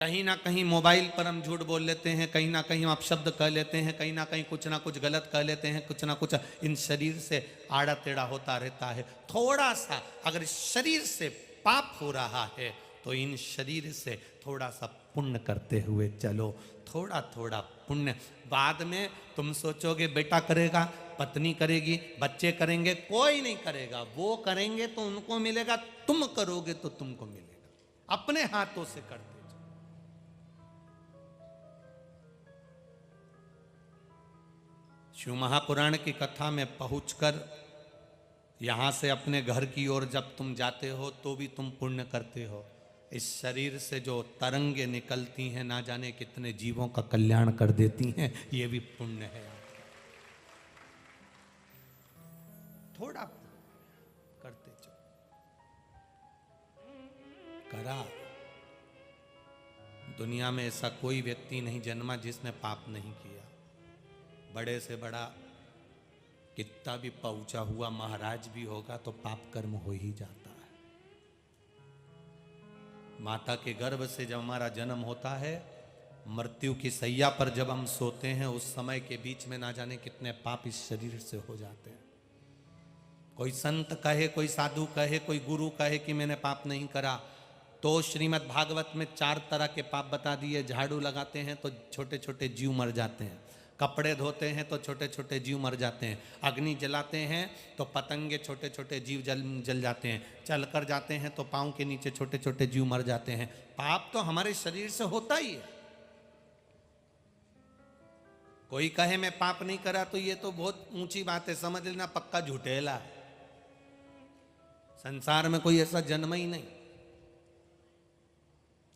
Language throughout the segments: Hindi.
कहीं ना कहीं मोबाइल पर हम झूठ बोल लेते हैं, कहीं ना कहीं हम अपशब्द कह लेते हैं, कहीं ना कहीं कुछ ना कुछ गलत कह लेते हैं, कुछ ना कुछ इन शरीर से आड़ा टेढ़ा होता रहता है। थोड़ा सा अगर शरीर से पाप हो रहा है तो इन शरीर से थोड़ा सा पुण्य करते हुए चलो, थोड़ा थोड़ा पुण्य। बाद में तुम सोचोगे बेटा करेगा, पत्नी करेगी, बच्चे करेंगे, कोई नहीं करेगा। वो करेंगे तो उनको मिलेगा, तुम करोगे तो तुमको मिलेगा। अपने हाथों से करते जाओ। शिव महापुराण की कथा में पहुंचकर यहां से अपने घर की ओर जब तुम जाते हो तो भी तुम पुण्य करते हो। इस शरीर से जो तरंगे निकलती हैं, ना जाने कितने जीवों का कल्याण कर देती हैं, ये भी पुण्य है। थोड़ा करते चलो। करा। दुनिया में ऐसा कोई व्यक्ति नहीं जन्मा जिसने पाप नहीं किया। बड़े से बड़ा कितना भी पहुंचा हुआ महाराज भी होगा तो पाप कर्म हो ही जाता है। माता के गर्भ से जब हमारा जन्म होता है, मृत्यु की सैया पर जब हम सोते हैं, उस समय के बीच में ना जाने कितने पाप इस शरीर से हो जाते हैं। कोई संत कहे, कोई साधु कहे, कोई गुरु कहे कि मैंने पाप नहीं करा, तो श्रीमद् भागवत में 4 तरह के पाप बता दिए। झाड़ू लगाते हैं तो छोटे छोटे जीव मर जाते हैं, कपड़े धोते हैं तो छोटे छोटे जीव मर जाते हैं, अग्नि जलाते हैं तो पतंगे छोटे छोटे जीव जल जाते हैं, चल कर जाते हैं तो पाँव के नीचे छोटे छोटे जीव मर जाते हैं। पाप तो हमारे शरीर से होता ही है। कोई कहे मैं पाप नहीं करा तो ये तो बहुत ऊंची बात है, समझ लेना पक्का झूठेला है। संसार में कोई ऐसा जन्म ही नहीं।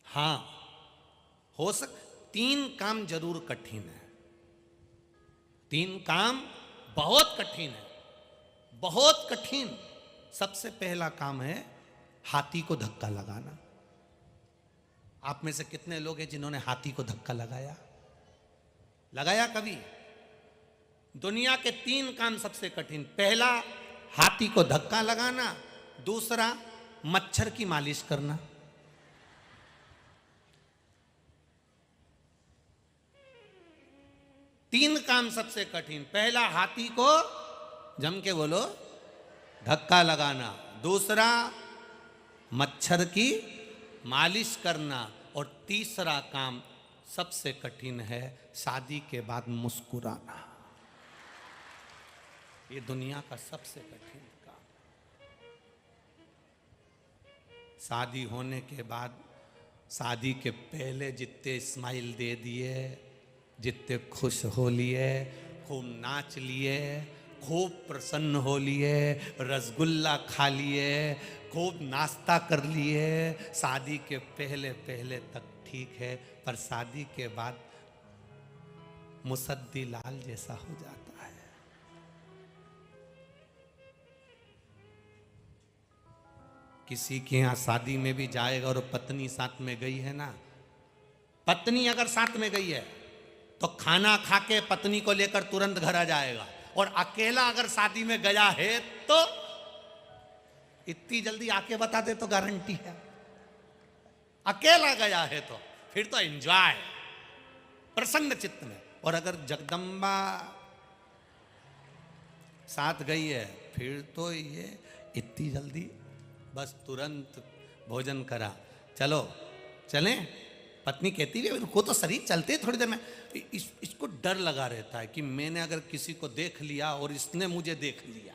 हाँ, हो 3 काम जरूर कठिन है। 3 काम बहुत कठिन है, बहुत कठिन। सबसे पहला काम है हाथी को धक्का लगाना। आप में से कितने लोग हैं जिन्होंने हाथी को धक्का लगाया? लगाया कभी? दुनिया के 3 काम सबसे कठिन। पहला हाथी को धक्का लगाना, दूसरा मच्छर की मालिश करना, तीन काम सबसे कठिन। पहला हाथी को जम के बोलो धक्का लगाना, दूसरा मच्छर की मालिश करना, और तीसरा काम सबसे कठिन है शादी के बाद मुस्कुराना। ये दुनिया का सबसे कठिन काम। शादी होने के बाद, शादी के पहले जितने स्माइल दे दिए, जितने खुश हो लिए, खूब नाच लिए, खूब प्रसन्न हो लिए, रसगुल्ला खा लिए, खूब नाश्ता कर लिए, शादी के पहले पहले तक ठीक है, पर शादी के बाद मुसद्दी लाल जैसा हो जाता है। किसी के यहाँ शादी में भी जाएगा और पत्नी साथ में गई है ना, पत्नी अगर साथ में गई है तो खाना खा के पत्नी को लेकर तुरंत घर आ जाएगा, और अकेला अगर शादी में गया है तो इतनी जल्दी आके बता दे तो गारंटी है। अकेला गया है तो फिर तो एंजॉय, प्रसन्न चित्त में। और अगर जगदम्बा साथ गई है फिर तो ये इतनी जल्दी बस तुरंत भोजन करा, चलो चलें। पत्नी कहती है रुको तो शरीर चलते थोड़ी देर में। इसको डर लगा रहता है कि मैंने अगर किसी को देख लिया और इसने मुझे देख लिया,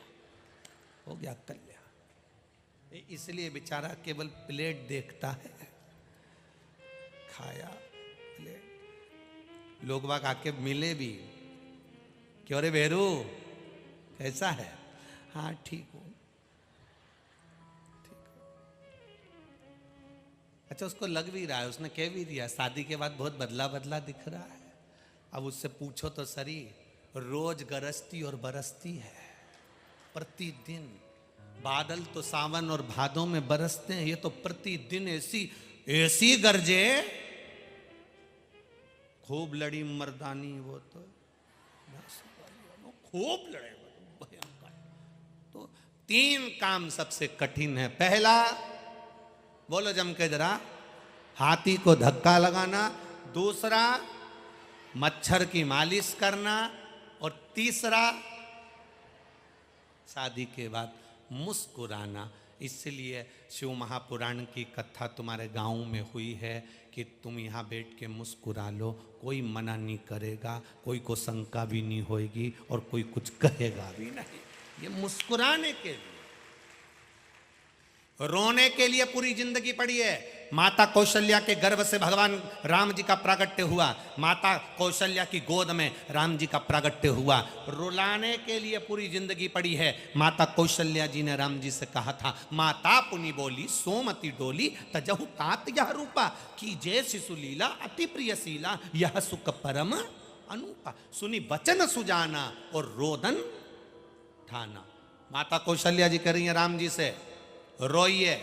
हो गया कल्याण। इसलिए बेचारा केवल प्लेट देखता है, खाया प्लेट। लोग बाग आके मिले भी, क्यों रे बेरू कैसा है? हाँ ठीक हूँ। अच्छा, उसको लग भी रहा है, उसने कह भी दिया शादी के बाद बहुत बदला बदला दिख रहा है। अब उससे पूछो तो सरी, रोज गरजती और बरसती है प्रतिदिन। बादल तो सावन और भादों में बरसते हैं, ये तो प्रतिदिन ऐसी ऐसी गरजे। खूब लड़ी मर्दानी वो तो खूब लड़े भयंकर। तो 3 काम सबसे कठिन है। पहला बोलो जम के जरा, हाथी को धक्का लगाना, दूसरा मच्छर की मालिश करना, और तीसरा शादी के बाद मुस्कुराना। इसलिए शिव महापुराण की कथा तुम्हारे गांव में हुई है कि तुम यहाँ बैठ के मुस्कुरा लो, कोई मना नहीं करेगा, कोई को शंका भी नहीं होगी और कोई कुछ कहेगा भी नहीं। ये मुस्कुराने के लिए, रोने के लिए पूरी जिंदगी पड़ी है। माता कौशल्या के गर्भ से भगवान राम जी का प्रागट्य हुआ, माता कौशल्या की गोद में राम जी का प्रागट्य हुआ। रुलाने के लिए पूरी जिंदगी पड़ी है। माता कौशल्या जी ने राम जी से कहा था, माता पुनि बोली सोमति डोली तजहु तात यह रूपा, की जय शिशु लीला अति प्रिय शीला यह सुख परम अनुपा, सुनी वचन सुजाना और रोदन ठाना। माता कौशल्या जी कह रही है राम जी से, रोइए।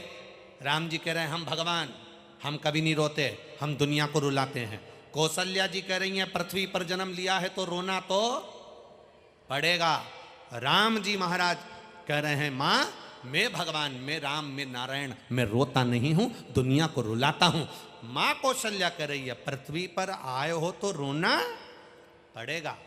राम जी कह रहे हैं हम भगवान, हम कभी नहीं रोते, हम दुनिया को रुलाते हैं। कौशल्या जी कह रही हैं पृथ्वी पर जन्म लिया है तो रोना तो पड़ेगा। राम जी महाराज कह रहे हैं माँ मैं भगवान, मैं राम, मैं नारायण, मैं रोता नहीं हूं, दुनिया को रुलाता हूं। माँ कौशल्या कह रही है पृथ्वी पर आए हो तो रोना पड़ेगा।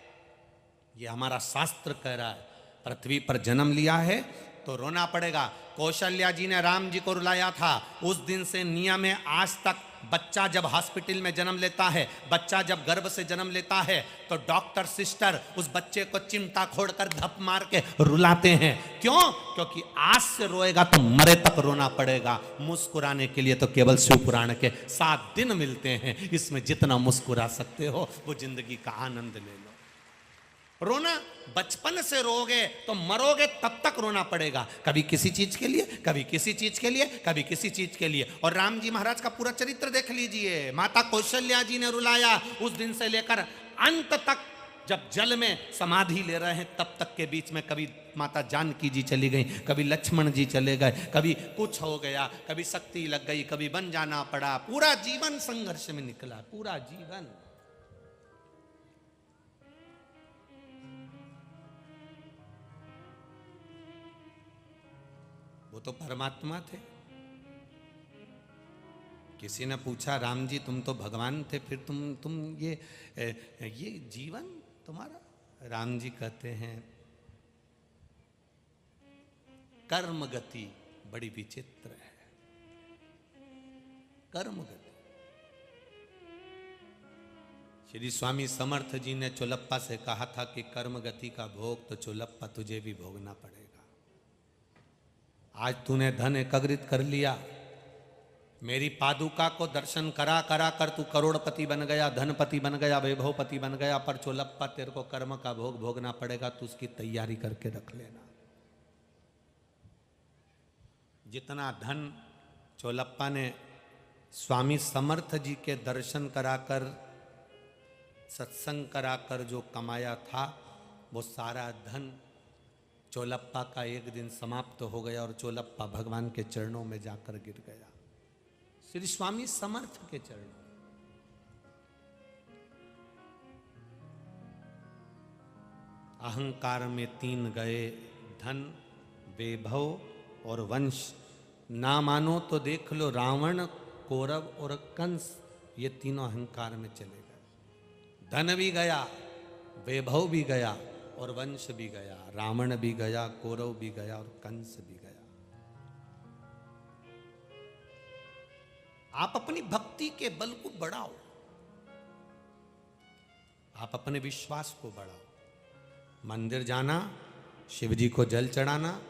ये हमारा शास्त्र कह रहा है, पृथ्वी पर जन्म लिया है तो रोना पड़ेगा। कौशल्या जी ने राम जी को रुलाया था। उस दिन से नियम है आज तक, बच्चा जब हॉस्पिटल में जन्म लेता है, बच्चा जब गर्भ से जन्म लेता है तो डॉक्टर सिस्टर उस बच्चे को चिमटा खोड़कर धप मार के रुलाते हैं। क्यों? क्योंकि आज से रोएगा तो मरे तक रोना पड़ेगा। मुस्कुराने के लिए तो केवल शिव पुराण के 7 दिन मिलते हैं, इसमें जितना मुस्कुरा सकते हो वो जिंदगी का आनंद ले लो। रोना बचपन से रोगे तो मरोगे तब तक रोना पड़ेगा, कभी किसी चीज के लिए, कभी किसी चीज के लिए, कभी किसी चीज के लिए। और राम जी महाराज का पूरा चरित्र देख लीजिए। माता कौशल्या जी ने रुलाया उस दिन से लेकर अंत तक, जब जल में समाधि ले रहे हैं तब तक के बीच में कभी माता जानकी जी चली गई, कभी लक्ष्मण जी चले गए, कभी कुछ हो गया, कभी शक्ति लग गई, कभी बन जाना पड़ा। पूरा जीवन संघर्ष में निकला, पूरा जीवन। वो तो परमात्मा थे। किसी ने पूछा राम जी तुम तो भगवान थे, फिर तुम ये जीवन तुम्हारा? राम जी कहते हैं कर्म गति बड़ी विचित्र है। कर्म गति। श्री स्वामी समर्थ जी ने चोलप्पा से कहा था कि कर्म गति का भोग तो चोलप्पा तुझे भी भोगना पड़ेगा। आज तूने धन एकत्रित कर लिया, मेरी पादुका को दर्शन करा करा कर तू करोड़पति बन गया, धनपति बन गया, वैभवपति बन गया, पर चोलप्पा तेरे को कर्म का भोग भोगना पड़ेगा, तू उसकी तैयारी करके रख लेना। जितना धन चोलप्पा ने स्वामी समर्थ जी के दर्शन कराकर, सत्संग कराकर जो कमाया था, वो सारा धन चोलप्पा का एक दिन समाप्त हो गया और चोलप्पा भगवान के चरणों में जाकर गिर गया, श्री स्वामी समर्थ के चरणों। अहंकार में 3 गए, धन, वैभव और वंश। ना मानो तो देख लो रावण, कौरव और कंस, ये तीनों अहंकार में चले गए। धन भी गया, वैभव भी गया और वंश भी गया, रावण भी गया, कौरव भी गया और कंस भी गया। आप अपनी भक्ति के बल को बढ़ाओ, आप अपने विश्वास को बढ़ाओ। मंदिर जाना, शिव जी को जल चढ़ाना,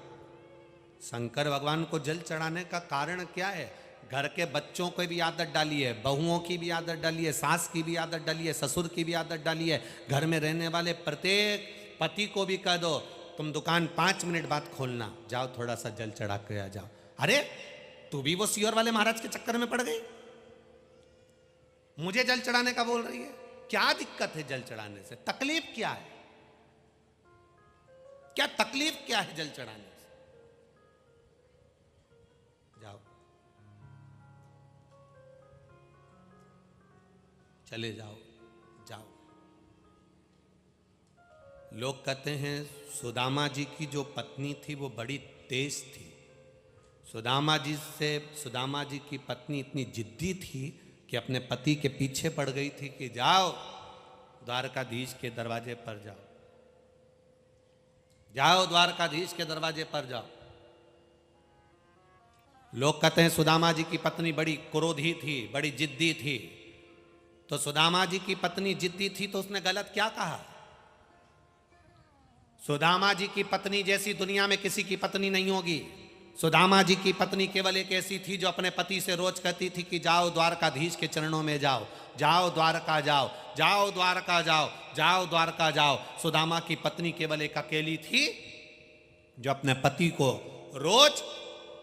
शंकर भगवान को जल चढ़ाने का कारण क्या है? घर के बच्चों को भी आदत डाली है, बहुओं की भी आदत डाली है, सास की भी आदत डाली है, ससुर की भी आदत डाली है। घर में रहने वाले प्रत्येक पति को भी कह दो तुम दुकान 5 मिनट बाद खोलना, जाओ थोड़ा सा जल चढ़ा के आ जाओ। अरे तू भी वो सियोर वाले महाराज के चक्कर में पड़ गई, मुझे जल चढ़ाने का बोल रही है। क्या दिक्कत है जल चढ़ाने से? तकलीफ क्या है? क्या तकलीफ क्या है जल चढ़ाने से? जाओ, चले जाओ, जाओ। लोग कहते हैं सुदामा जी की जो पत्नी थी वो बड़ी तेज थी। सुदामा जी की पत्नी इतनी जिद्दी थी कि अपने पति के पीछे पड़ गई थी कि जाओ द्वारकाधीश के दरवाजे पर जाओ, जाओ द्वारकाधीश के दरवाजे पर जाओ। लोग कहते हैं सुदामा जी की पत्नी बड़ी क्रोधी थी, बड़ी जिद्दी थी। तो सुदामा जी की पत्नी जिद्दी थी तो उसने गलत क्या कहा? सुदामा जी की पत्नी जैसी दुनिया में किसी की पत्नी नहीं होगी। सुदामा जी की पत्नी केवल एक ऐसी थी जो अपने पति से रोज कहती थी कि जाओ द्वारकाधीश के चरणों में जाओ, जाओ द्वारका जाओ, जाओ द्वारका जाओ, जाओ द्वारका जाओ। सुदामा की पत्नी केवल एक अकेली थी जो अपने पति को रोज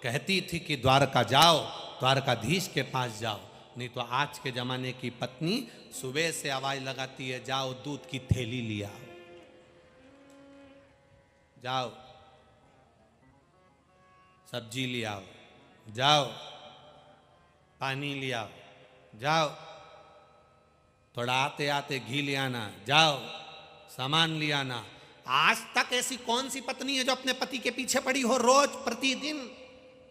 कहती थी कि द्वारका जाओ, द्वारकाधीश के पास जाओ। नहीं तो आज के जमाने की पत्नी सुबह से आवाज लगाती है, जाओ दूध की थैली लिया, जाओ सब्जी ले आओ, जाओ पानी ले आओ, जाओ थोड़ा आते आते घी ले आना, जाओ सामान ले आना। आज तक ऐसी कौन सी पत्नी है जो अपने पति के पीछे पड़ी हो रोज प्रतिदिन?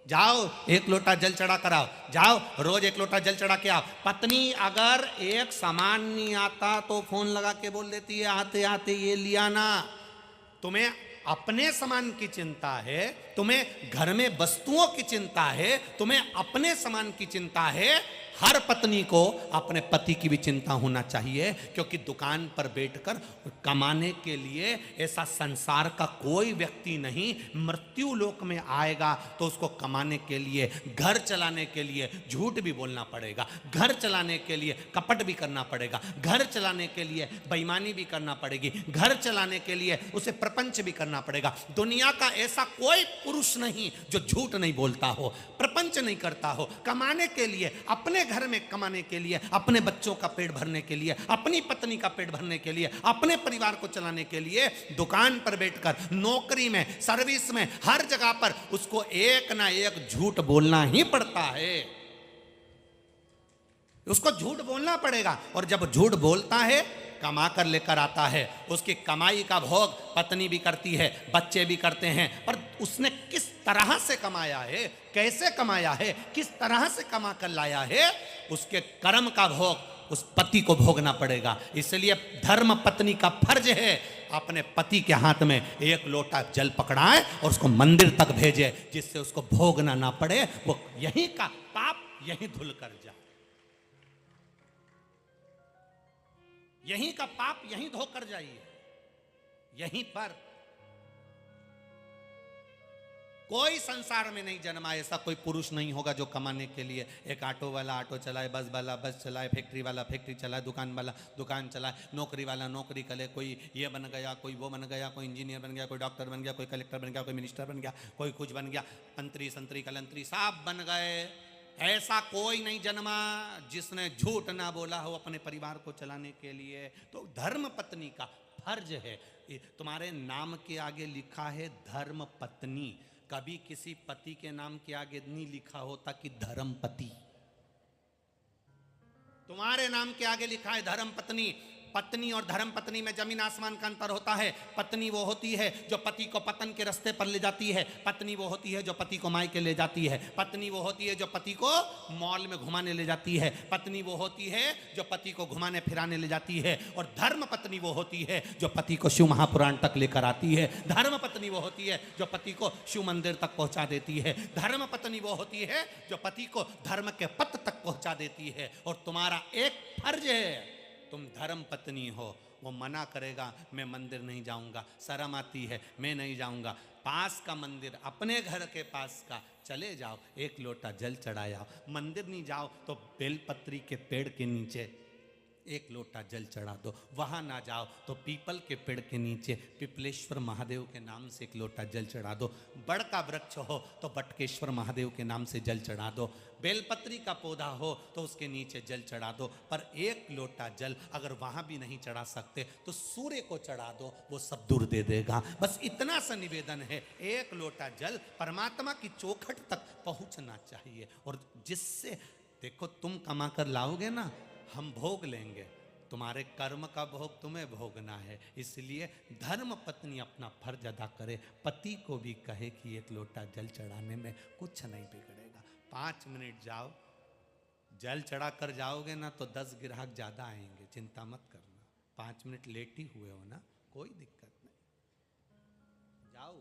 जाओ एक लोटा जल चढ़ा कर आओ, जाओ रोज एक लोटा जल चढ़ा के आओ। पत्नी अगर एक सामान नहीं आता तो फोन लगा के बोल देती है आते आते ये लिया ना। तुम्हें अपने सामान की चिंता है, तुम्हें घर में वस्तुओं की चिंता है, तुम्हें अपने सामान की चिंता है। हर पत्नी को अपने पति की भी चिंता होना चाहिए, क्योंकि दुकान पर बैठकर कमाने के लिए ऐसा संसार का कोई व्यक्ति नहीं मृत्यु लोक में आएगा तो उसको कमाने के लिए, घर चलाने के लिए झूठ भी बोलना पड़ेगा, घर चलाने के लिए कपट भी करना पड़ेगा, घर चलाने के लिए बेईमानी भी करना पड़ेगी, घर चलाने के लिए उसे प्रपंच भी करना पड़ेगा। दुनिया का ऐसा कोई पुरुष नहीं जो झूठ नहीं बोलता हो, प्रपंच नहीं करता हो। कमाने के लिए, अपने घर में कमाने के लिए, अपने बच्चों का पेट भरने के लिए, अपनी पत्नी का पेट भरने के लिए, अपने परिवार को चलाने के लिए दुकान पर बैठकर, नौकरी में, सर्विस में, हर जगह पर उसको एक ना एक झूठ बोलना ही पड़ता है। उसको झूठ बोलना पड़ेगा। और जब झूठ बोलता है कमा कर लेकर आता है, उसकी कमाई का भोग पत्नी भी करती है, बच्चे भी करते हैं, पर उसने किस तरह से कमाया है, कैसे कमाया है, किस तरह से कमा कर लाया है, उसके कर्म का भोग उस पति को भोगना पड़ेगा। इसलिए धर्म पत्नी का फर्ज है अपने पति के हाथ में एक लोटा जल पकड़ाए और उसको मंदिर तक भेजे, जिससे उसको भोगना ना पड़े, वो यहीं का पाप यहीं धुल कर जाए, यहीं का पाप यहीं धोकर जाइए। यहीं पर कोई संसार में नहीं जन्मा ऐसा कोई पुरुष नहीं होगा जो कमाने के लिए, एक ऑटो वाला ऑटो चलाए, बस वाला बस चलाए, फैक्ट्री वाला फैक्ट्री चलाए, दुकान वाला दुकान चलाए, नौकरी वाला नौकरी करे, कोई ये बन गया, कोई वो बन गया, कोई इंजीनियर बन गया, कोई डॉक्टर बन गया, कोई कलेक्टर बन गया, कोई मिनिस्टर बन गया, कोई कुछ बन गया, मंत्री संतरी कलंतरी सब बन गए। ऐसा कोई नहीं जन्मा जिसने झूठ ना बोला हो अपने परिवार को चलाने के लिए। तो धर्म पत्नी का फर्ज है। तुम्हारे नाम के आगे लिखा है धर्म पत्नी, कभी किसी पति के नाम के आगे नहीं लिखा होता कि धर्म पति। तुम्हारे नाम के आगे लिखा है धर्म पत्नी। पत्नी और धर्म पत्नी में जमीन आसमान का अंतर होता है। पत्नी वो होती है जो पति को पतन के रास्ते पर ले जाती है, पत्नी वो होती है जो पति को मायके ले जाती है, पत्नी वो होती है जो पति को मॉल में घुमाने ले जाती है, पत्नी वो होती है जो पति को घुमाने फिराने ले जाती है, और धर्म पत्नी वो होती है जो पति को शिव महापुराण तक लेकर आती है। धर्म पत्नी वो होती है जो पति को शिव मंदिर तक पहुंचा देती है। धर्म पत्नी वो होती है जो पति को धर्म के पथ तक पहुंचा देती है। और तुम्हारा एक फर्ज है, तुम धर्म पत्नी हो। वो मना करेगा मैं मंदिर नहीं जाऊंगा, शर्म आती है मैं नहीं जाऊंगा, पास का मंदिर अपने घर के पास का चले जाओ, एक लोटा जल चढ़ाया। मंदिर नहीं जाओ तो बेलपत्री के पेड़ के नीचे एक लोटा जल चढ़ा दो, वहां ना जाओ तो पीपल के पेड़ के नीचे पिपलेश्वर महादेव के नाम से एक लोटा जल चढ़ा दो, बड़ का वृक्ष हो तो बटकेश्वर महादेव के नाम से जल चढ़ा दो, बेलपत्री का पौधा हो तो उसके नीचे जल चढ़ा दो। पर एक लोटा जल अगर वहां भी नहीं चढ़ा सकते तो सूर्य को चढ़ा दो, वो सब दूर दे देगा। बस इतना सा निवेदन है, एक लोटा जल परमात्मा की चौखट तक पहुंचना चाहिए। और जिससे देखो तुम कमा कर लाओगे ना, हम भोग लेंगे, तुम्हारे कर्म का भोग तुम्हें भोगना है, इसलिए धर्म पत्नी अपना फर्ज अदा करे, पति को भी कहे कि एक लोटा जल चढ़ाने में कुछ नहीं बिगड़ेगा। 5 मिनट जाओ, जल चढ़ा कर जाओगे ना तो 10 ग्राहक ज्यादा आएंगे, चिंता मत करना। 5 मिनट लेट ही हुए हो ना, कोई दिक्कत नहीं। जाओ,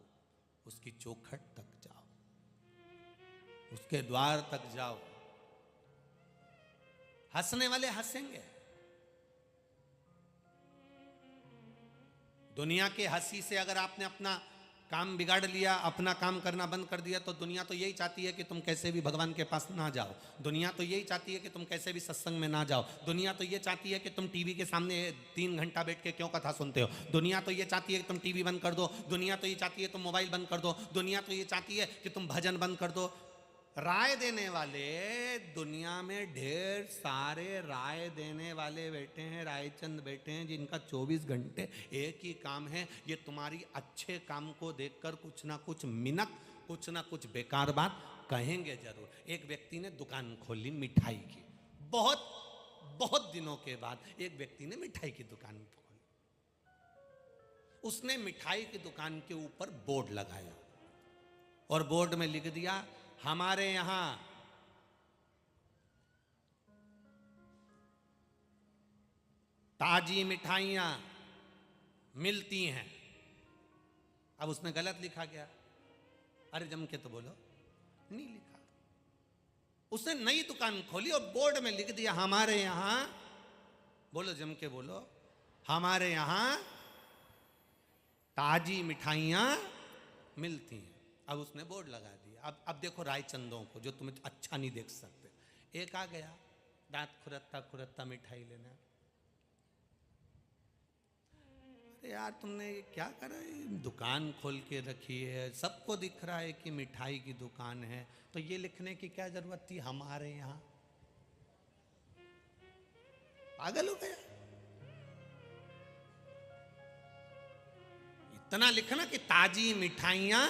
उसकी चौखट तक जाओ, उसके द्वार तक जाओ, हंसने वाले हंसेंगे। दुनिया के हंसी से अगर आपने अपना काम बिगाड़ लिया, अपना काम करना बंद कर दिया, तो दुनिया तो यही चाहती है कि तुम कैसे भी भगवान के पास ना जाओ। दुनिया तो यही चाहती है कि तुम कैसे भी सत्संग में ना जाओ। दुनिया तो ये चाहती है कि तुम टीवी के सामने 3 घंटा बैठ के क्यों कथा सुनते हो। दुनिया तो ये चाहती है कि तुम टीवी बंद कर दो। दुनिया तो ये चाहती है तुम मोबाइल बंद कर दो। दुनिया तो ये चाहती है कि तुम भजन बंद कर दो। राय देने वाले दुनिया में ढेर सारे राय देने वाले बैठे हैं, रायचंद बैठे हैं, जिनका 24 घंटे एक ही काम है, ये तुम्हारी अच्छे काम को देखकर कुछ ना कुछ मिनक, कुछ ना कुछ बेकार बात कहेंगे जरूर। एक व्यक्ति ने दुकान खोली मिठाई की, बहुत दिनों के बाद एक व्यक्ति ने मिठाई की दुकान खोली। उसने मिठाई की दुकान के ऊपर बोर्ड लगाया और बोर्ड में लिख दिया, हमारे यहां ताजी मिठाइयां मिलती हैं। अब उसमें गलत लिखा गया, अरे जम के तो बोलो, नहीं लिखा। उसने नई दुकान खोली और बोर्ड में लिख दिया, हमारे यहां, बोलो जम के बोलो, हमारे यहां ताजी मिठाइयां मिलती हैं। अब उसने बोर्ड लगा दिया। अब देखो रायचंदों को जो तुम्हें अच्छा नहीं देख सकते। एक आ गया दांत खुरत्ता खुरत्ता मिठाई लेना, अरे यार तुमने ये क्या करा, दुकान खोल के रखी है, सबको दिख रहा है कि मिठाई की दुकान है, तो ये लिखने की क्या जरूरत थी हमारे यहां। पागल हो गया। इतना लिखना कि ताजी मिठाइयां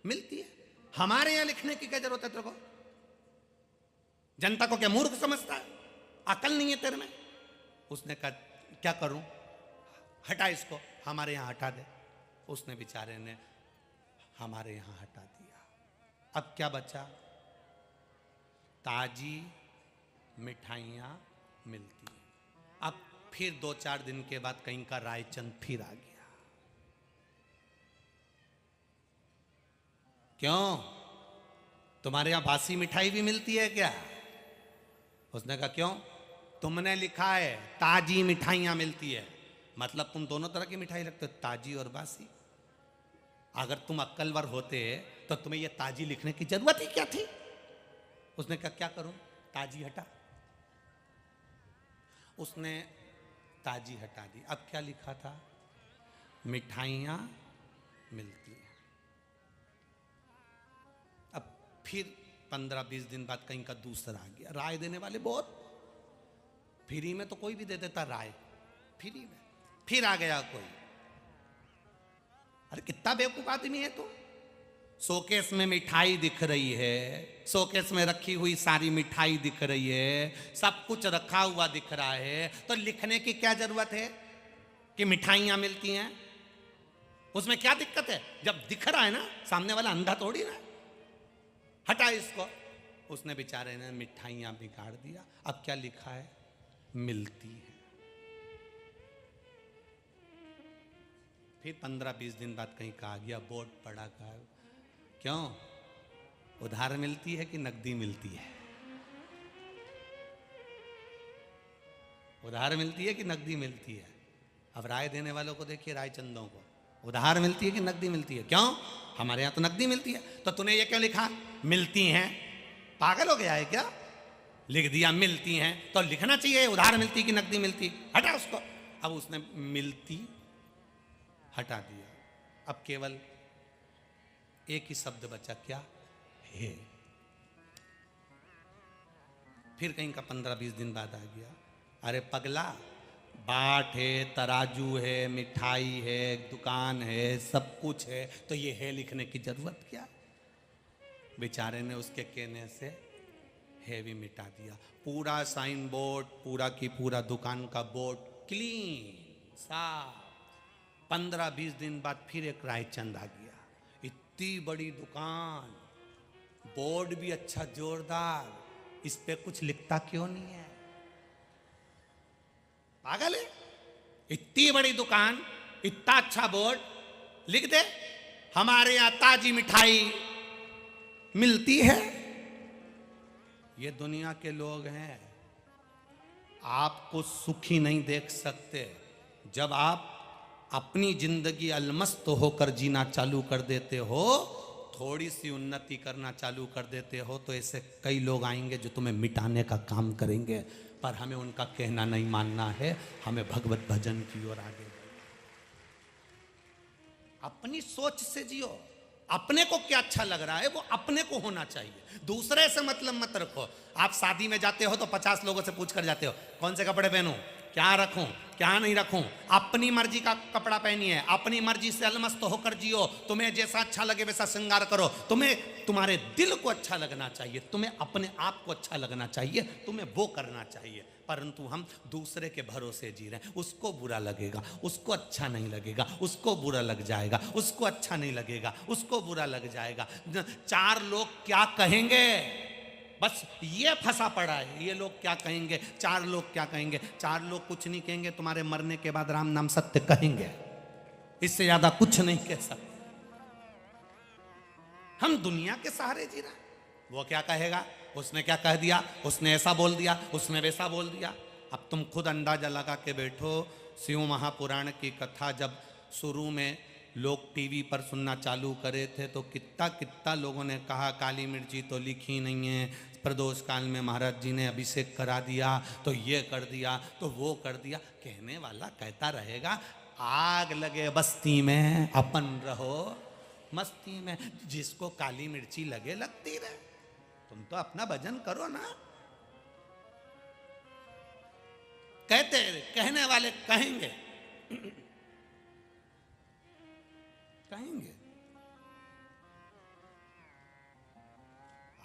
मिलती है, हमारे यहां लिखने की क्या जरूरत है तेरे को। जनता को क्या मूर्ख समझता है, अकल नहीं है तेरे में। उसने कहा क्या करूं, हटा इसको, हमारे यहां हटा दे। उसने बेचारे ने हमारे यहां हटा दिया। अब क्या बचा, ताजी मिठाइयां मिलती है। अब फिर 2-4 दिन के बाद कहीं का रायचंद फिर आ गया। क्यों, तुम्हारे यहां बासी मिठाई भी मिलती है क्या। उसने कहा क्यों, तुमने लिखा है ताजी मिठाइयां मिलती है, मतलब तुम दोनों तरह की मिठाई रखते हो, ताजी और बासी। अगर तुम अक्लवर होते तो तुम्हें यह ताजी लिखने की जरूरत ही क्या थी। उसने कहा क्या करूं, ताजी हटा। उसने ताजी हटा दी। अब क्या लिखा था, मिठाइयां मिलती हैं। अब फिर 15-20 दिन बाद कहीं का दूसरा आ गया। राय देने वाले बहुत, फ्री में तो कोई भी दे देता राय, फ्री में। फिर आ गया कोई, अरे कितना बेवकूफ आदमी है तू। शोकेस में मिठाई दिख रही है, शोकेस में रखी हुई सारी मिठाई दिख रही है, सब कुछ रखा हुआ दिख रहा है, तो लिखने की क्या जरूरत है कि मिठाइयां मिलती हैं। उसमें क्या दिक्कत है, जब दिख रहा है ना, सामने वाला अंधा थोड़ी ना। हटा इसको। उसने बेचारे ने मिठाइयां बिगाड़ दिया। अब क्या लिखा है, मिलती है। फिर 15-20 दिन बाद कहीं का आ गया, बोर्ड पड़ा का, क्यों, उधार मिलती है कि नकदी मिलती है। उधार मिलती है कि नकदी मिलती है। अब राय देने वालों को देखिए, रायचंदों को, उधार मिलती है कि नकदी मिलती है। क्यों, हमारे यहां तो नकदी मिलती है, तो तूने ये क्यों लिखा मिलती हैं। पागल हो गया है क्या, लिख दिया मिलती हैं, तो लिखना चाहिए उधार मिलती कि नकदी मिलती। हटा उसको। अब उसने मिलती हटा दिया। अब केवल एक ही शब्द बचा, क्या है। फिर कहीं का 15-20 दिन बाद आ गया, अरे पगला, बाट है, तराजू है, मिठाई है, दुकान है, सब कुछ है, तो ये है लिखने की जरूरत क्या। बेचारे ने उसके कहने से हैवी मिटा दिया। पूरा साइन बोर्ड, पूरा की पूरा दुकान का बोर्ड क्लीन साफ। 15-20 दिन बाद फिर एक रायचंद आ गया। इतनी बड़ी दुकान, बोर्ड भी अच्छा जोरदार, इस पे कुछ लिखता क्यों नहीं है? पागल है? इतनी बड़ी दुकान, इतना अच्छा बोर्ड, लिख दे हमारे यहां ताजी मिठाई मिलती है। ये दुनिया के लोग हैं। आपको सुखी नहीं देख सकते। जब आप अपनी जिंदगी अलमस्त होकर जीना चालू कर देते हो, थोड़ी सी उन्नति करना चालू कर देते हो, तो ऐसे कई लोग आएंगे जो तुम्हें मिटाने का काम करेंगे। पर हमें उनका कहना नहीं मानना है, हमें भगवत भजन की ओर आगे बढ़ना। अपनी सोच से जियो। अपने को क्या अच्छा लग रहा है वो अपने को होना चाहिए। दूसरे से मतलब मत रखो। आप शादी में जाते हो तो 50 लोगों से पूछ कर जाते हो कौन से कपड़े पहनूं, क्या रखूं, क्या नहीं रखूं। अपनी मर्जी का कपड़ा पहनिए, अपनी मर्जी से अलमस्त होकर जियो। तुम्हें जैसा अच्छा लगे वैसा श्रृंगार करो। तुम्हें तुम्हारे दिल को अच्छा लगना चाहिए, तुम्हें अपने आप को अच्छा लगना चाहिए, तुम्हें वो करना चाहिए। परंतु हम दूसरे के भरोसे जी रहे हैं। उसको बुरा लगेगा, उसको अच्छा नहीं लगेगा, उसको बुरा लग जाएगा, उसको अच्छा नहीं लगेगा, उसको बुरा लग जाएगा। 4 लोग क्या कहेंगे, बस ये फंसा पड़ा है। ये लोग क्या कहेंगे, 4 लोग क्या कहेंगे। 4 लोग कुछ नहीं कहेंगे, तुम्हारे मरने के बाद राम नाम सत्य कहेंगे। इससे ज्यादा कुछ नहीं कह सकते। हम दुनिया के सहारे जी रहे। वो क्या कहेगा, उसने क्या कह दिया, उसने ऐसा बोल दिया, उसने वैसा बोल दिया। अब तुम खुद अंदाजा लगा के बैठो। शिव महापुराण की कथा जब शुरू में लोग टीवी पर सुनना चालू करे थे तो कितना कितना लोगों ने कहा काली मिर्ची तो लिखी नहीं है, प्रदोष काल में महाराज जी ने अभिषेक करा दिया, तो ये कर दिया, तो वो कर दिया। कहने वाला कहता रहेगा। आग लगे बस्ती में अपन रहो मस्ती में। जिसको काली मिर्ची लगे लगती रहे। तुम तो अपना भजन करो ना। कहने वाले कहेंगे कहेंगे।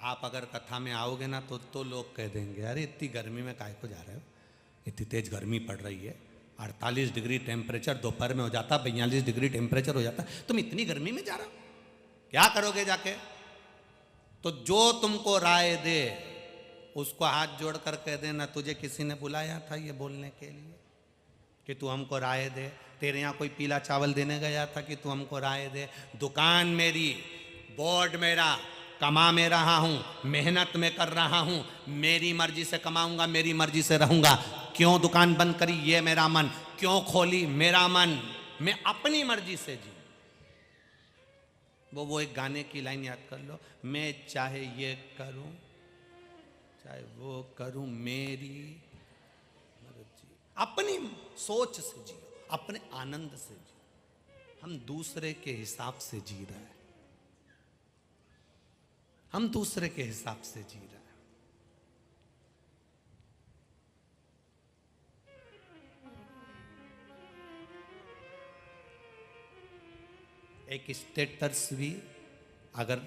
आप अगर कथा में आओगे ना तो लोग कह देंगे अरे इतनी गर्मी में काहे को जा रहे हो, इतनी तेज गर्मी पड़ रही है। 48 डिग्री टेम्परेचर दोपहर में हो जाता, 42 डिग्री टेम्परेचर हो जाता, तुम इतनी गर्मी में जा रहे हो, क्या करोगे जाके? तो जो तुमको राय दे उसको हाथ जोड़ कर कह देना तुझे किसी ने बुलाया था ये बोलने के लिए कि तू हमको राय दे। तेरे यहाँ कोई पीला चावल देने गया था कि तू हमको राय दे। दुकान मेरी, बोर्ड मेरा, कमा में रहा हूँ, मेहनत में कर रहा हूँ, मेरी मर्जी से कमाऊंगा, मेरी मर्जी से रहूंगा। क्यों दुकान बंद करी ये मेरा मन, क्यों खोली मेरा मन, मैं अपनी मर्जी से जी। वो एक गाने की लाइन याद कर लो, मैं चाहे ये करूं चाहे वो करूं मेरी मर्जी। अपनी सोच से जियो, अपने आनंद से जियो। हम दूसरे के हिसाब से जी रहे हैं, हम दूसरे के हिसाब से जी रहे हैं। एक स्टेटस भी अगर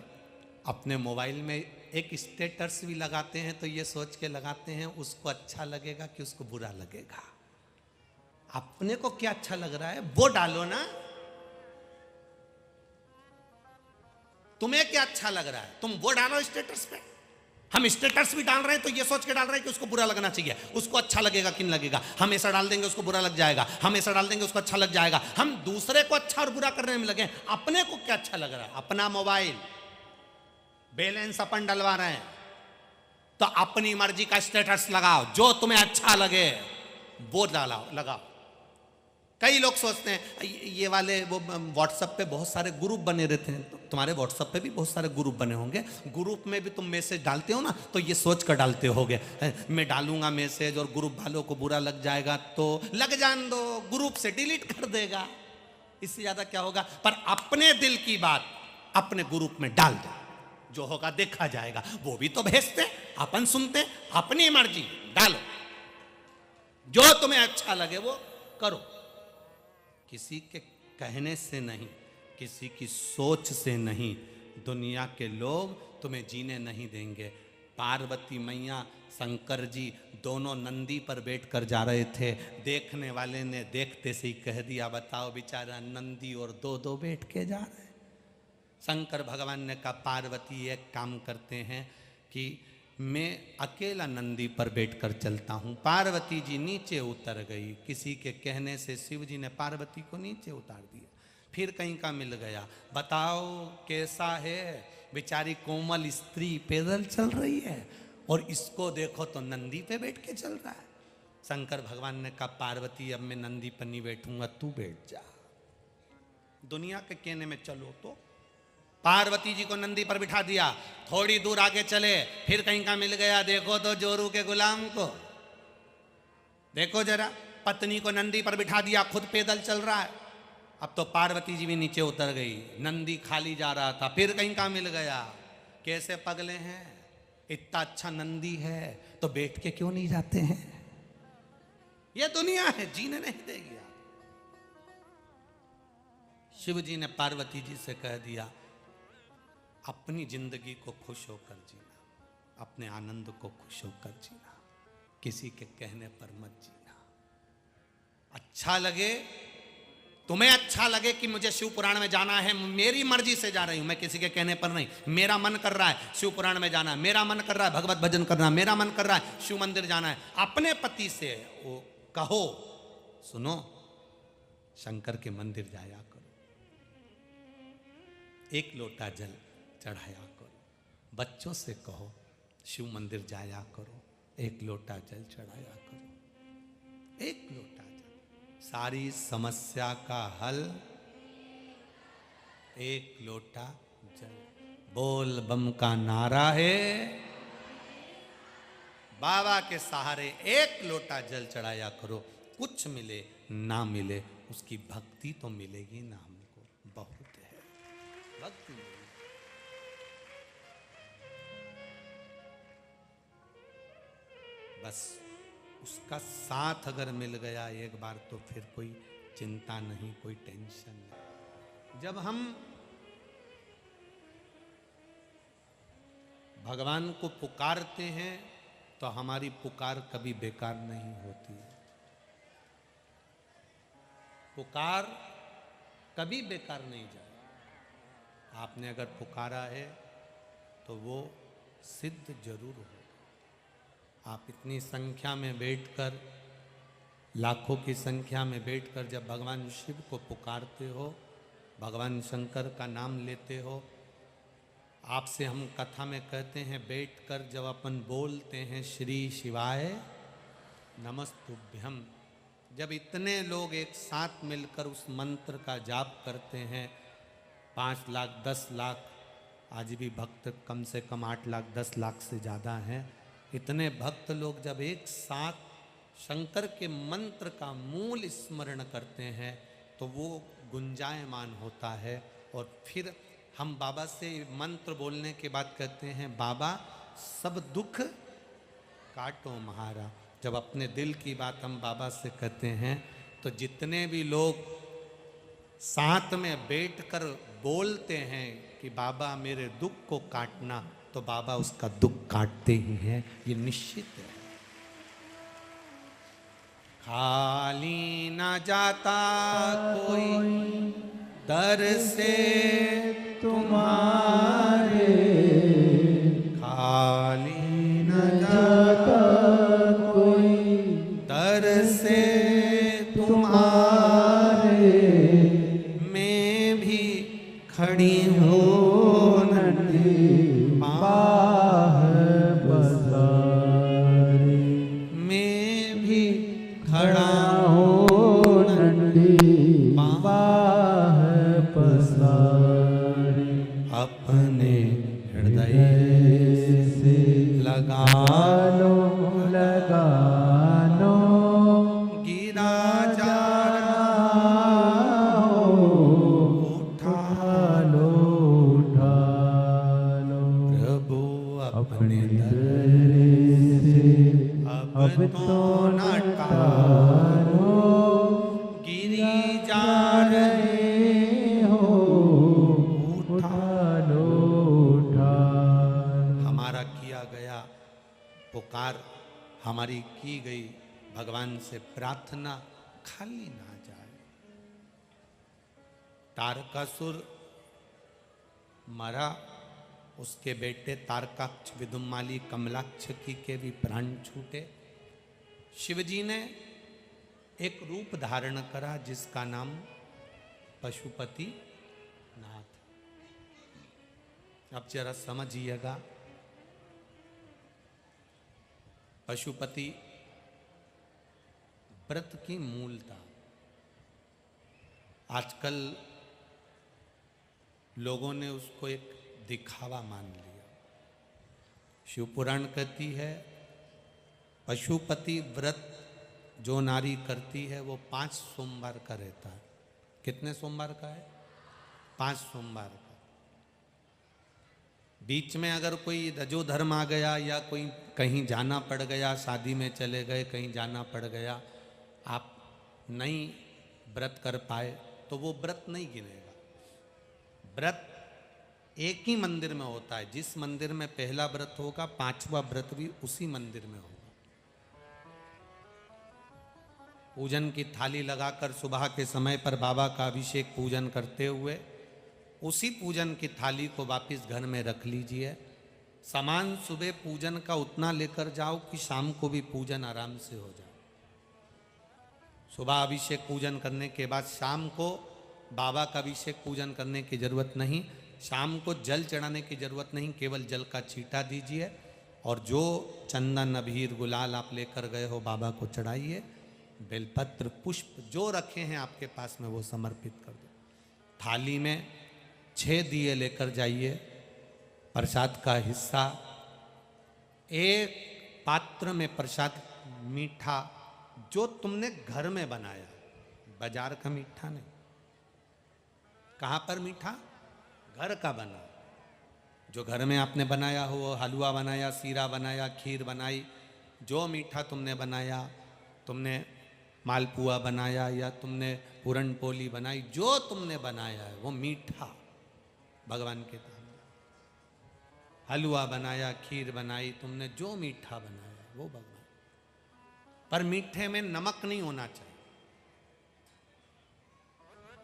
अपने मोबाइल में एक स्टेटस भी लगाते हैं तो ये सोच के लगाते हैं उसको अच्छा लगेगा कि उसको बुरा लगेगा। अपने को क्या अच्छा लग रहा है वो डालो ना। तुम्हें क्या अच्छा लग रहा है तुम वो डालो स्टेटस पे। हम स्टेटस भी डाल रहे हैं तो ये सोच के डाल रहे हैं कि उसको बुरा लगना चाहिए, उसको अच्छा लगेगा कि नहीं लगेगा। हम ऐसा डाल देंगे उसको बुरा लग जाएगा, हम ऐसा डाल देंगे उसको अच्छा लग जाएगा। हम दूसरे को अच्छा और बुरा करने में लगे, अपने को क्या अच्छा लग रहा है। अपना मोबाइल बैलेंस अपन डलवा रहे हैं तो अपनी मर्जी का स्टेटस लगाओ, जो तुम्हें अच्छा लगे वो लगाओ। कई लोग सोचते हैं ये वाले वो व्हाट्सएप पे बहुत सारे ग्रुप बने रहते हैं, तो तुम्हारे व्हाट्सएप पे भी बहुत सारे ग्रुप बने होंगे। ग्रुप में भी तुम मैसेज डालते हो ना तो ये सोच कर डालते होगे मैं डालूंगा मैसेज और ग्रुप वालों को बुरा लग जाएगा तो लग जान दो, ग्रुप से डिलीट कर देगा, इससे ज्यादा क्या होगा। पर अपने दिल की बात अपने ग्रुप में डाल दो, जो होगा देखा जाएगा। वो भी तो भेजते, अपन सुनते, अपनी मर्जी डालो, जो तुम्हें अच्छा लगे वो करो। किसी के कहने से नहीं, किसी की सोच से नहीं, दुनिया के लोग तुम्हें जीने नहीं देंगे। पार्वती मैया शंकर जी दोनों नंदी पर बैठकर जा रहे थे। देखने वाले ने देखते से ही कह दिया, बताओ बेचारा नंदी और दो दो बैठ के जा रहे। शंकर भगवान ने कहा, पार्वती एक काम करते हैं कि मैं अकेला नंदी पर बैठकर चलता हूँ। पार्वती जी नीचे उतर गई। किसी के कहने से शिव जी ने पार्वती को नीचे उतार दिया। फिर कहीं का मिल गया, बताओ कैसा है, बेचारी कोमल स्त्री पैदल चल रही है और इसको देखो तो नंदी पे बैठ के चल रहा है। शंकर भगवान ने कहा, पार्वती अब मैं नंदी पर नहीं बैठूंगा, तू बैठ जा। दुनिया के कहने में चलो तो पार्वती जी को नंदी पर बिठा दिया। थोड़ी दूर आगे चले, फिर कहीं का मिल गया, देखो तो जोरू के गुलाम को देखो जरा, पत्नी को नंदी पर बिठा दिया, खुद पैदल चल रहा है। अब तो पार्वती जी भी नीचे उतर गई, नंदी खाली जा रहा था। फिर कहीं का मिल गया, कैसे पगले हैं, इतना अच्छा नंदी है तो बैठ के क्यों नहीं जाते हैं। ये दुनिया है, जीने नहीं देगी। शिव जी ने पार्वती जी से कह दिया, अपनी जिंदगी को खुश होकर जीना, अपने आनंद को खुश होकर जीना, किसी के कहने पर मत जीना। अच्छा लगे तुम्हें, अच्छा लगे कि मुझे शिव पुराण में जाना है, मेरी मर्जी से जा रही हूं, मैं किसी के कहने पर नहीं। मेरा मन कर रहा है शिव पुराण में जाना, मेरा मन कर रहा है भगवत भजन करना, मेरा मन कर रहा है शिव मंदिर जाना है। अपने पति से वो कहो, सुनो शंकर के मंदिर जाया करो, एक लोटा जल चढ़ाया करो। बच्चों से कहो शिव मंदिर जाया करो, एक लोटा जल चढ़ाया करो, एक लोटा जल। सारी समस्या का हल एक लोटा जल। बोल बम का नारा है, बाबा के सहारे एक लोटा जल चढ़ाया करो। कुछ मिले ना मिले, उसकी भक्ति तो मिलेगी ना हमको, बहुत है भक्ति मिलेगी। बस उसका साथ अगर मिल गया एक बार तो फिर कोई चिंता नहीं, कोई टेंशन नहीं। जब हम भगवान को पुकारते हैं तो हमारी पुकार कभी बेकार नहीं होती है। पुकार कभी बेकार नहीं जाए। आपने अगर पुकारा है तो वो सिद्ध जरूर हो। आप इतनी संख्या में बैठकर, लाखों की संख्या में बैठकर जब भगवान शिव को पुकारते हो, भगवान शंकर का नाम लेते हो, आपसे हम कथा में कहते हैं बैठकर जब अपन बोलते हैं श्री शिवाय नमस्तुभ्यम, जब इतने लोग एक साथ मिलकर उस मंत्र का जाप करते हैं, 5 लाख 10 लाख, आज भी भक्त कम से कम 8 लाख 10 लाख से ज़्यादा हैं, इतने भक्त लोग जब एक साथ शंकर के मंत्र का मूल स्मरण करते हैं तो वो गुंजायमान होता है। और फिर हम बाबा से मंत्र बोलने के बाद कहते हैं, बाबा सब दुख काटो महारा। जब अपने दिल की बात हम बाबा से कहते हैं तो जितने भी लोग साथ में बैठकर बोलते हैं कि बाबा मेरे दुख को काटना, तो बाबा उसका दुख काटते ही हैं, ये निश्चित है। खाली ना जाता कोई दर से तुम्हारे, खाली ना जाता कोई दर से तुम्हारे, मैं भी खड़ी हूँ अपने हृदय से लगा लो गिरा जा उठा लो प्रभु अपने दर से अब तो न टालो, गिरी जा रही हमारी की गई भगवान से प्रार्थना खाली ना जाए। तारकासुर मरा, उसके बेटे तारकाक्ष, विदुमाली, कमलाक्षकी के भी प्राण छूटे। शिवजी ने एक रूप धारण करा जिसका नाम पशुपति नाथ। अब जरा समझिएगा, पशुपति व्रत की मूलता। आजकल लोगों ने उसको एक दिखावा मान लिया। शिव पुराण कहती है पशुपति व्रत जो नारी करती है वो 5 सोमवार का रहता है। कितने सोमवार का है? 5 सोमवार का। बीच में अगर कोई रजोधर्म आ गया या कोई कहीं जाना पड़ गया, शादी में चले गए, कहीं जाना पड़ गया, आप नहीं व्रत कर पाए तो वो व्रत नहीं गिनेगा। व्रत एक ही मंदिर में होता है। जिस मंदिर में पहला व्रत होगा, 5वां व्रत भी उसी मंदिर में होगा। पूजन की थाली लगाकर सुबह के समय पर बाबा का अभिषेक पूजन करते हुए उसी पूजन की थाली को वापस घर में रख लीजिए। सामान सुबह पूजन का उतना लेकर जाओ कि शाम को भी पूजन आराम से हो जाए। सुबह अभिषेक पूजन करने के बाद शाम को बाबा का अभिषेक पूजन करने की जरूरत नहीं, शाम को जल चढ़ाने की जरूरत नहीं, केवल जल का छींटा दीजिए और जो चंदन, अबीर, गुलाल आप लेकर गए हो बाबा को चढ़ाइए। बेलपत्र, पुष्प जो रखे हैं आपके पास में वो समर्पित कर दो। थाली में 6 दिए लेकर जाइए। प्रसाद का हिस्सा, एक पात्र में प्रसाद मीठा जो तुमने घर में बनाया, बाजार का मीठा नहीं। कहाँ पर मीठा? घर का बना। जो घर में आपने बनाया हो, हलवा बनाया, सीरा बनाया, खीर बनाई, जो मीठा तुमने बनाया, तुमने मालपुआ बनाया या तुमने पूरन पोली बनाई, जो तुमने बनाया है वो मीठा भगवान के सामने। हलवा बनाया, खीर बनाई, तुमने जो मीठा बनाया वो भगवान। पर मीठे में नमक नहीं होना चाहिए।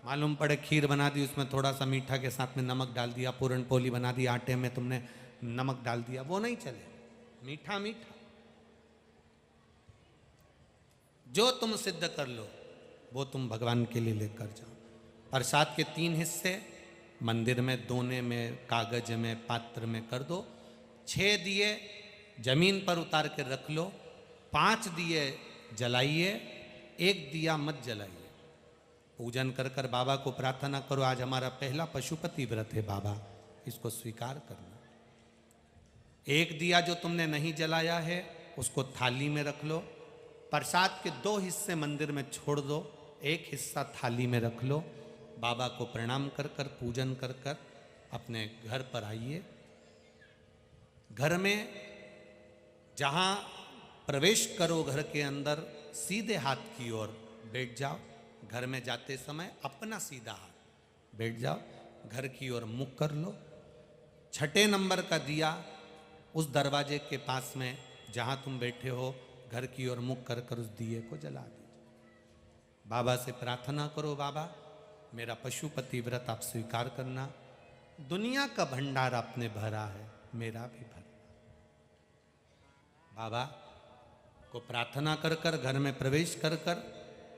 मालूम पड़े खीर बना दी, उसमें थोड़ा सा मीठा के साथ में नमक डाल दिया, पूरन पोली बना दी, आटे में तुमने नमक डाल दिया, वो नहीं चले। मीठा मीठा जो तुम सिद्ध कर लो वो तुम भगवान के लिए लेकर जाओ। प्रसाद के 3 हिस्से मंदिर में, दोने में, कागज में, पात्र में कर दो। 6 दिए जमीन पर उतार के रख लो। 5 दिए जलाइए, 1 दिया मत जलाइए। पूजन कर कर बाबा को प्रार्थना करो, आज हमारा पहला पशुपति व्रत है बाबा, इसको स्वीकार करना। 1 दिया जो तुमने नहीं जलाया है उसको थाली में रख लो। प्रसाद के 2 हिस्से मंदिर में छोड़ दो, 1 हिस्सा थाली में रख लो। बाबा को प्रणाम कर कर, पूजन कर कर अपने घर पर आइए। घर में जहाँ प्रवेश करो, घर के अंदर सीधे हाथ की ओर बैठ जाओ। घर में जाते समय अपना सीधा हाथ बैठ जाओ, घर की ओर मुख कर लो। 6 नंबर का दिया उस दरवाजे के पास में जहाँ तुम बैठे हो, घर की ओर मुख कर कर उस दिए को जला दीजिए। बाबा से प्रार्थना करो, बाबा मेरा पशुपति व्रत आप स्वीकार करना। दुनिया का भंडार आपने भरा है, मेरा भी भरना। बाबा को प्रार्थना कर कर घर में प्रवेश कर कर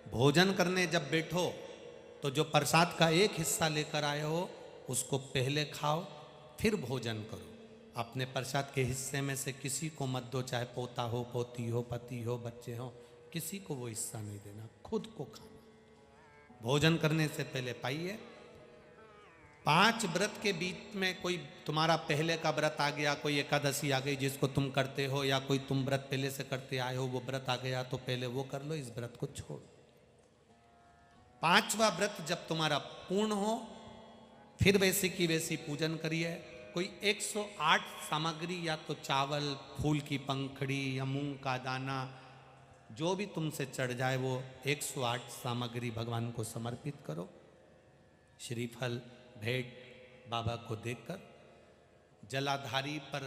भोजन करने जब बैठो तो जो प्रसाद का 1 हिस्सा लेकर आए हो उसको पहले खाओ, फिर भोजन करो। अपने प्रसाद के हिस्से में से किसी को मत दो, चाहे पोता हो, पोती हो, पति हो, बच्चे हो, किसी को वो हिस्सा नहीं देना, खुद को खाना। भोजन करने से पहले पाइए। 5 व्रत के बीच में कोई तुम्हारा पहले का व्रत आ गया, कोई एकादशी आ गई जिसको तुम करते हो, या कोई तुम व्रत पहले से करते आए हो वो व्रत आ गया तो पहले वो कर लो, इस व्रत को छोड़। 5वां व्रत जब तुम्हारा पूर्ण हो फिर वैसी की वैसी पूजन करिए। कोई 108 सामग्री, या तो चावल, फूल की पंखड़ी या मूंग का दाना, जो भी तुमसे चढ़ जाए वो 108 सामग्री भगवान को समर्पित करो। श्रीफल भेंट बाबा को देकर जलाधारी पर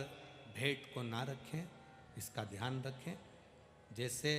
भेंट को ना रखें, इसका ध्यान रखें। जैसे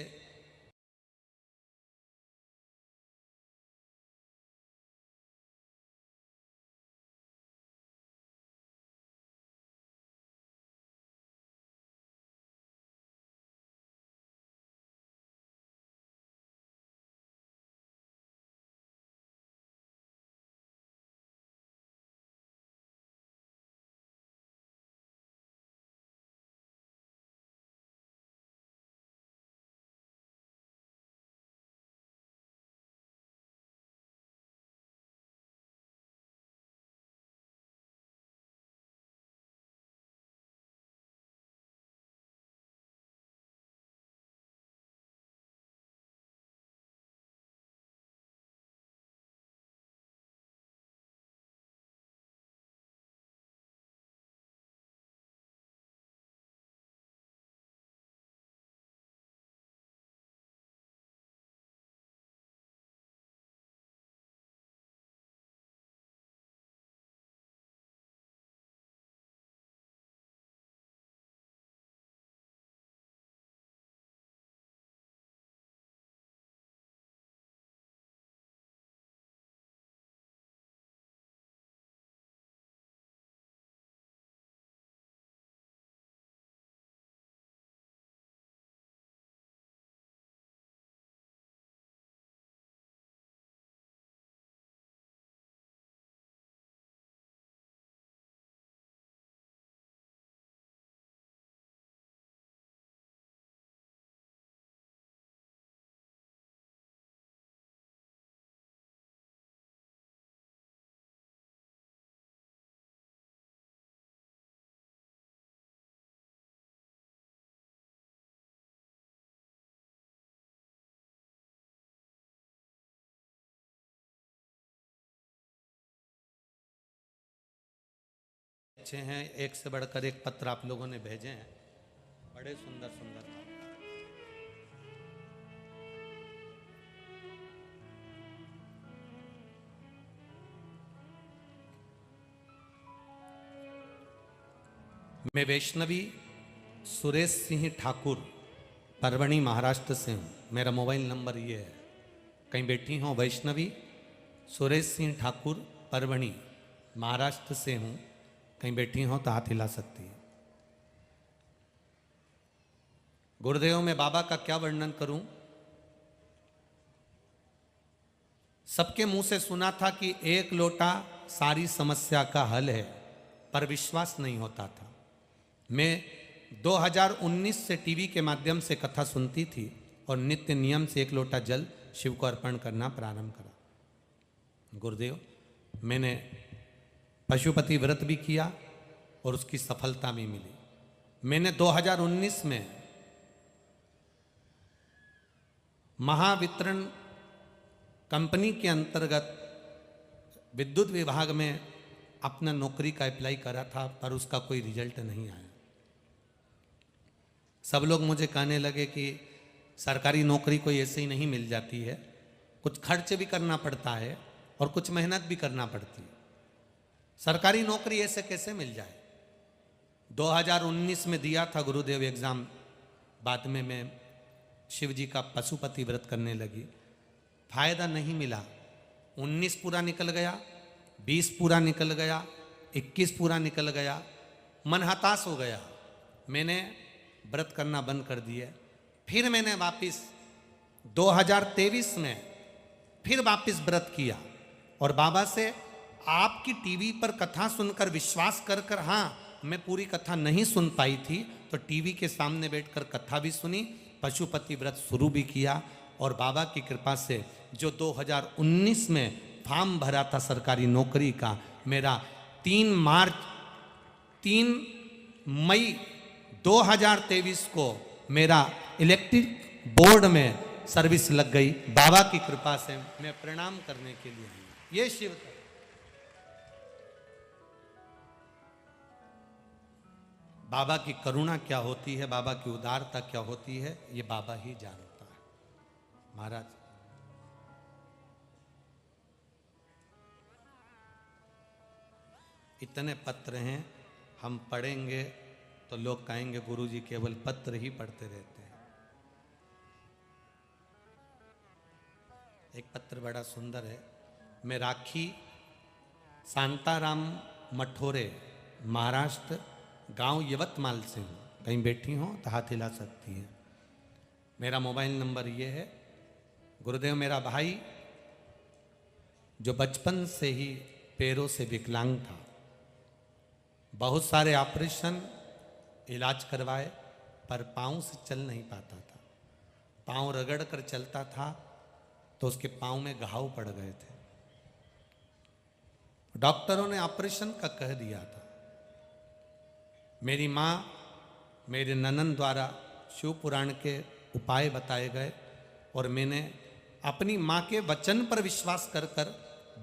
अच्छे हैं, एक से बढ़कर एक पत्र आप लोगों ने भेजे हैं, बड़े सुंदर सुंदर। मैं वैष्णवी सुरेश सिंह ठाकुर परवणी महाराष्ट्र से हूँ। मेरा मोबाइल नंबर ये है। कहीं बैठी हो वैष्णवी सुरेश सिंह ठाकुर परवणी महाराष्ट्र से हूँ, कहीं बैठी हो तो हाथ हिला सकती है। गुरुदेव में बाबा का क्या वर्णन करूं? सबके मुंह से सुना था कि एक लोटा सारी समस्या का हल है, पर विश्वास नहीं होता था। मैं 2019 से टीवी के माध्यम से कथा सुनती थी और नित्य नियम से एक लोटा जल शिव को अर्पण करना प्रारंभ करा। गुरुदेव, मैंने पशुपति व्रत भी किया और उसकी सफलता भी मिली। मैंने 2019 में महावितरण कंपनी के अंतर्गत विद्युत विभाग में अपना नौकरी का अप्लाई करा था, पर उसका कोई रिजल्ट नहीं आया। सब लोग मुझे कहने लगे कि सरकारी नौकरी कोई ऐसे ही नहीं मिल जाती है, कुछ खर्च भी करना पड़ता है और कुछ मेहनत भी करना पड़ती है। सरकारी नौकरी ऐसे कैसे मिल जाए? 2019 में दिया था गुरुदेव एग्ज़ाम, बाद में मैं शिव जी का पशुपति व्रत करने लगी, फायदा नहीं मिला। 19 पूरा निकल गया, 20 पूरा निकल गया, 21 पूरा निकल गया, मन हताश हो गया। मैंने व्रत करना बंद कर दिया। फिर मैंने वापस 2023 में फिर वापस व्रत किया और बाबा से आपकी टीवी पर कथा सुनकर विश्वास कर कर, हाँ मैं पूरी कथा नहीं सुन पाई थी तो टीवी के सामने बैठकर कथा भी सुनी, पशुपति व्रत शुरू भी किया और बाबा की कृपा से जो 2019 में फॉर्म भरा था सरकारी नौकरी का, मेरा 3 मई 2023 को मेरा इलेक्ट्रिक बोर्ड में सर्विस लग गई। बाबा की कृपा से मैं प्रणाम करने के लिए आई। ये शिव का बाबा की करुणा क्या होती है, बाबा की उदारता क्या होती है, ये बाबा ही जानता है। महाराज, इतने पत्र हैं, हम पढ़ेंगे तो लोग कहेंगे गुरुजी केवल पत्र ही पढ़ते रहते हैं। एक पत्र बड़ा सुंदर है। मैं राखी शांताराम मठोरे, महाराष्ट्र, गांव यवतमाल से हूँ। कहीं बैठी हो तो हाथ हिला सकती हैं। मेरा मोबाइल नंबर ये है। गुरुदेव, मेरा भाई जो बचपन से ही पैरों से विकलांग था, बहुत सारे ऑपरेशन इलाज करवाए पर पाँव से चल नहीं पाता था। पाँव रगड़ कर चलता था तो उसके पाँव में घाव पड़ गए थे। डॉक्टरों ने ऑपरेशन का कह दिया था। मेरी माँ, मेरे ननन द्वारा शिव पुराण के उपाय बताए गए और मैंने अपनी माँ के वचन पर विश्वास कर कर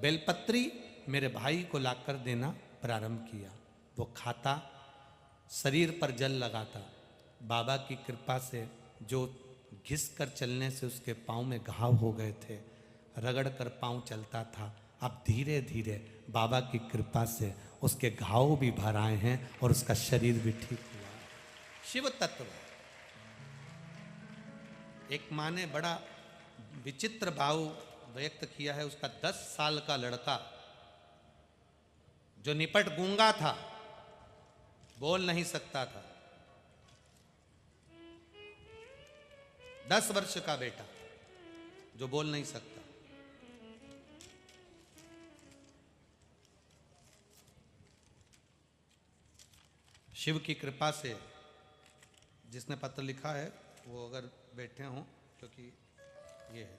बेलपत्री मेरे भाई को लाकर देना प्रारंभ किया। वो खाता, शरीर पर जल लगाता। बाबा की कृपा से जो घिस कर चलने से उसके पाँव में घाव हो गए थे, रगड़ कर पाँव चलता था। अब धीरे धीरे बाबा की कृपा से उसके घाव भी भर आए हैं और उसका शरीर भी ठीक हुआ। शिव तत्व। एक माँ ने बड़ा विचित्र भाव व्यक्त किया है। उसका 10 साल का लड़का जो निपट गूंगा था, बोल नहीं सकता था, 10 वर्ष का बेटा जो बोल नहीं सकता, शिव की कृपा से, जिसने पत्र लिखा है वो अगर बैठे हों, क्योंकि ये है।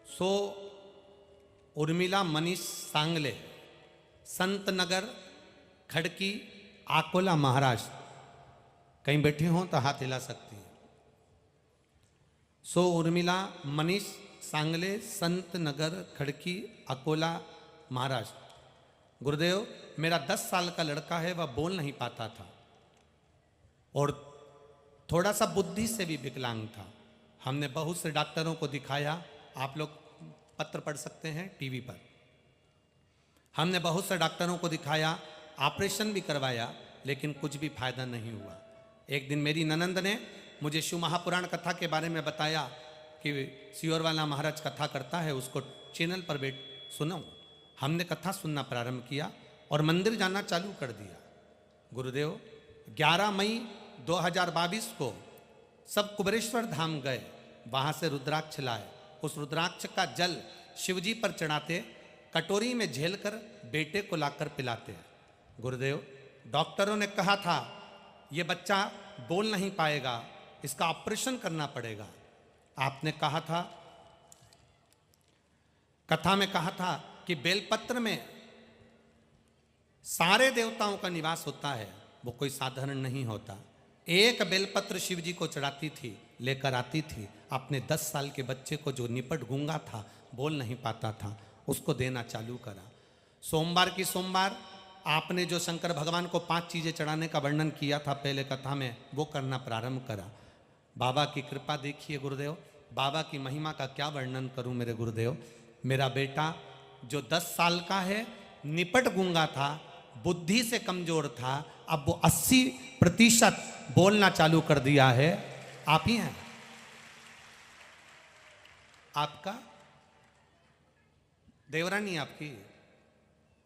सो उर्मिला मनीष सांगले, संत नगर, खड़की, अकोला, महाराष्ट्र। कहीं बैठी हो तो हाथ हिला सकती हैं। सो उर्मिला मनीष सांगले, संत नगर, खड़की, अकोला, महाराष्ट्र। गुरुदेव, मेरा 10 साल का लड़का है, वह बोल नहीं पाता था और थोड़ा सा बुद्धि से भी विकलांग था। हमने बहुत से डॉक्टरों को दिखाया। आप लोग पत्र पढ़ सकते हैं टीवी पर। हमने बहुत से डॉक्टरों को दिखाया, ऑपरेशन भी करवाया, लेकिन कुछ भी फायदा नहीं हुआ। एक दिन मेरी ननंद ने मुझे शिव महापुराण कथा के बारे में बताया कि सियोर वाला महाराज कथा करता है, उसको चैनल पर बैठ सुनो। हमने कथा सुनना प्रारंभ किया और मंदिर जाना चालू कर दिया। गुरुदेव, 11 मई 2022 को सब कुबेरेश्वर धाम गए, वहां से रुद्राक्ष लाए। उस रुद्राक्ष का जल शिवजी पर चढ़ाते, कटोरी में झेलकर बेटे को लाकर पिलाते हैं। गुरुदेव, डॉक्टरों ने कहा था ये बच्चा बोल नहीं पाएगा, इसका ऑपरेशन करना पड़ेगा। आपने कहा था, कथा में कहा था कि बेलपत्र में सारे देवताओं का निवास होता है, वो कोई साधारण नहीं होता। एक बेलपत्र शिव जी को चढ़ाती थी, लेकर आती थी। अपने 10 साल के बच्चे को जो निपट गूंगा था, बोल नहीं पाता था, उसको देना चालू करा। सोमवार की सोमवार आपने जो शंकर भगवान को 5 चीजें चढ़ाने का वर्णन किया था पहले कथा में, वो करना प्रारंभ करा। बाबा की कृपा देखिए गुरुदेव, बाबा की महिमा का क्या वर्णन करूं मेरे गुरुदेव। मेरा बेटा जो 10 साल का है, निपट गूंगा था, बुद्धि से कमजोर था, अब वो 80% बोलना चालू कर दिया है। आप ही हैं, आपका देवरानी आपकी।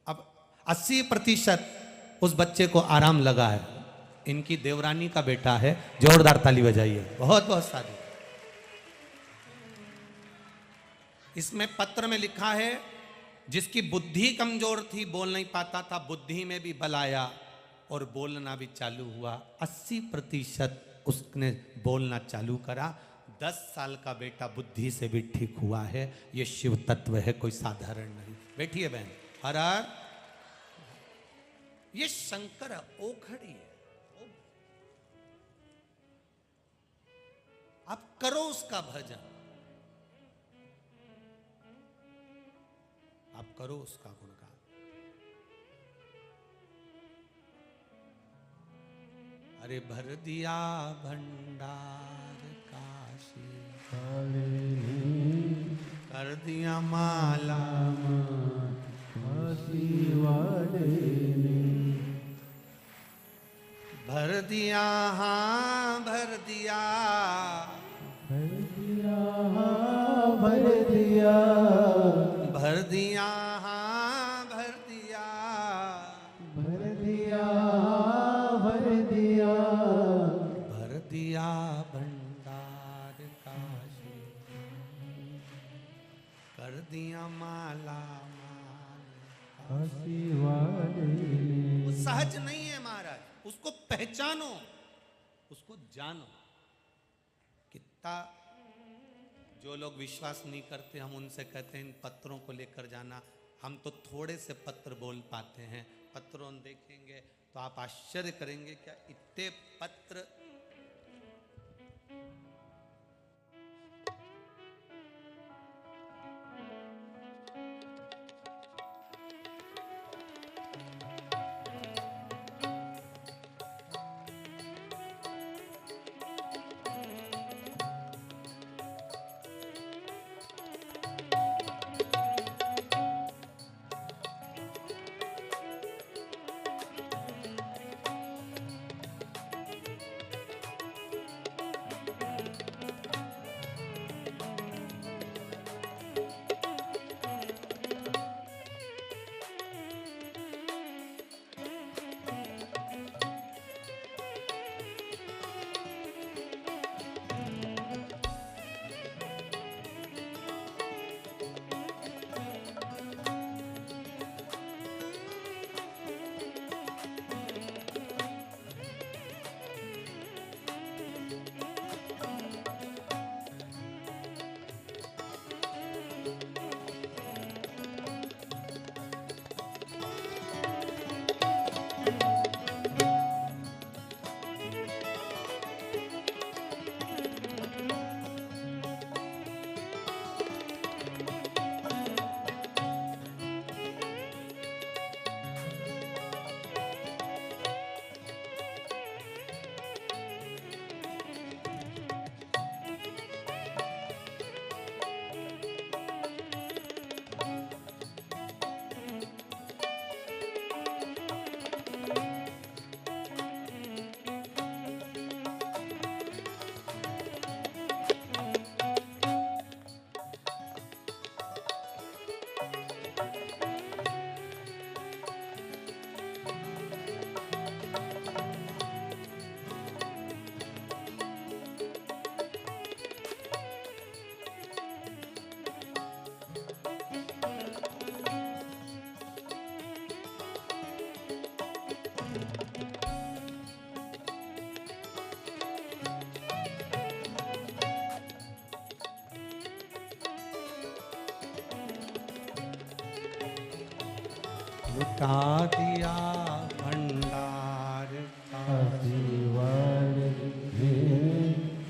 अब 80% उस बच्चे को आराम लगा है। इनकी देवरानी का बेटा है। जोरदार ताली बजाइए। बहुत बहुत सारी। इसमें पत्र में लिखा है, जिसकी बुद्धि कमजोर थी, बोल नहीं पाता था, बुद्धि में भी बल आया और बोलना भी चालू हुआ। 80% उसने बोलना चालू करा। 10 साल का बेटा बुद्धि से भी ठीक हुआ है। ये शिव तत्व है, कोई साधारण नहीं। बैठिए बहन। हर हर। ये शंकर ओखड़ी है। आप करो उसका भजन, आप करो उसका गुणगान। अरे भर दिया भंडार काशी, कर दिया माला भर दिया, हाँ भर दिया, भर दिया हाँ भर दिया, भर दिया, हाँ भर दिया, भर दिया, भर दिया, भर दिया भंडार काशी, कर दिया माला माल। काशी वाले वो सहज नहीं है महाराज, उसको पहचानो, उसको जानो। कितना जो लोग विश्वास नहीं करते, हम उनसे कहते हैं इन पत्रों को लेकर जाना। हम तो थोड़े से पत्र बोल पाते हैं, पत्रों देखेंगे तो आप आश्चर्य करेंगे, क्या इतने पत्र। लुटा दिया भंडार काशी वाले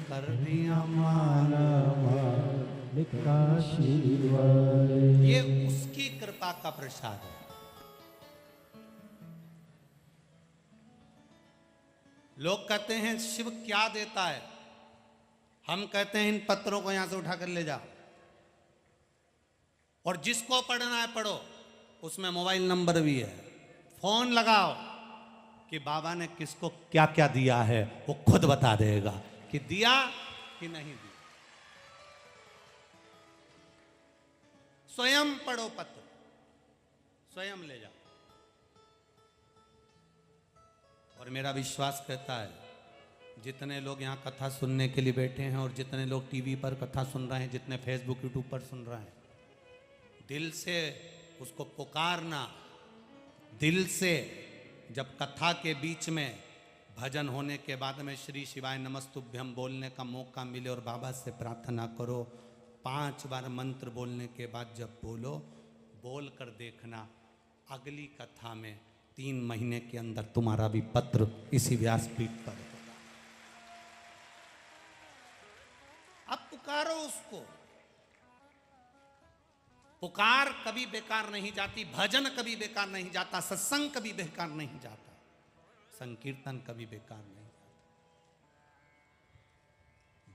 कर दिया माला माल, काशी वाले। ये उसकी कृपा का प्रसाद है। लोग कहते हैं शिव क्या देता है, हम कहते हैं इन पत्रों को यहां से उठा कर ले जाओ और जिसको पढ़ना है पढ़ो, उसमें मोबाइल नंबर भी है, फोन लगाओ कि बाबा ने किसको क्या क्या दिया है, वो खुद बता देगा कि दिया कि नहीं दिया। स्वयं पढ़ो पत्र, स्वयं ले जाओ। और मेरा विश्वास कहता है जितने लोग यहाँ कथा सुनने के लिए बैठे हैं और जितने लोग टीवी पर कथा सुन रहे हैं, जितने फेसबुक यूट्यूब पर सुन रहे हैं, दिल से उसको पुकारना, दिल से। जब कथा के बीच में भजन होने के बाद में श्री शिवाय नमस्तुभ्यम बोलने का मौका मिले और बाबा से प्रार्थना करो, 5 बार मंत्र बोलने के बाद जब बोलो, बोल कर देखना अगली कथा में 3 महीने के अंदर तुम्हारा भी पत्र इसी व्यासपीठ पर होगा। अब पुकारो उसको, पुकार कभी बेकार नहीं जाती, भजन कभी बेकार नहीं जाता, सत्संग कभी बेकार नहीं जाता, संकीर्तन कभी बेकार नहीं जाता।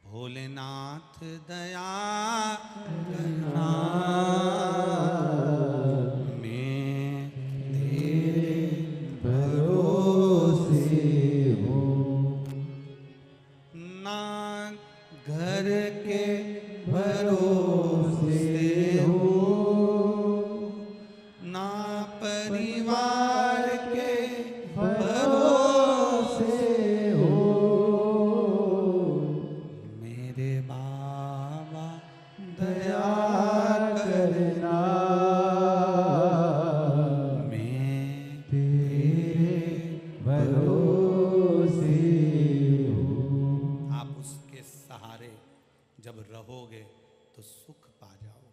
भोलेनाथ दया करना, मैं तेरे भरोसे हूँ, ना घर के भरोसे दया करना मैं तेरे भरोसे हूँ। आप उसके सहारे जब रहोगे तो सुख पा जाओगे,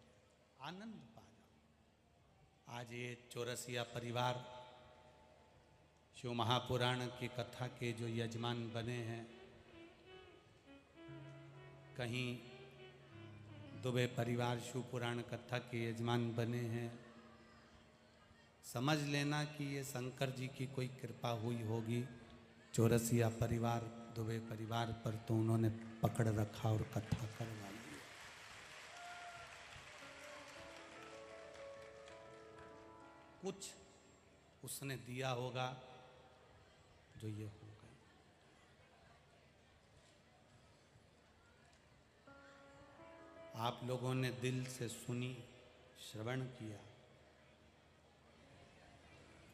आनंद पा जाओगे। आज ये चौरसिया परिवार शिव महापुराण की कथा के जो यजमान बने हैं, कहीं दुबे परिवार शिव पुराण कथा के यजमान बने हैं, समझ लेना कि ये शंकर जी की कोई कृपा हुई होगी चौरसिया परिवार दुबे परिवार पर, तो उन्होंने पकड़ रखा और कथा करवा ली। कुछ उसने दिया होगा जो ये हो गई। आप लोगों ने दिल से सुनी, श्रवण किया।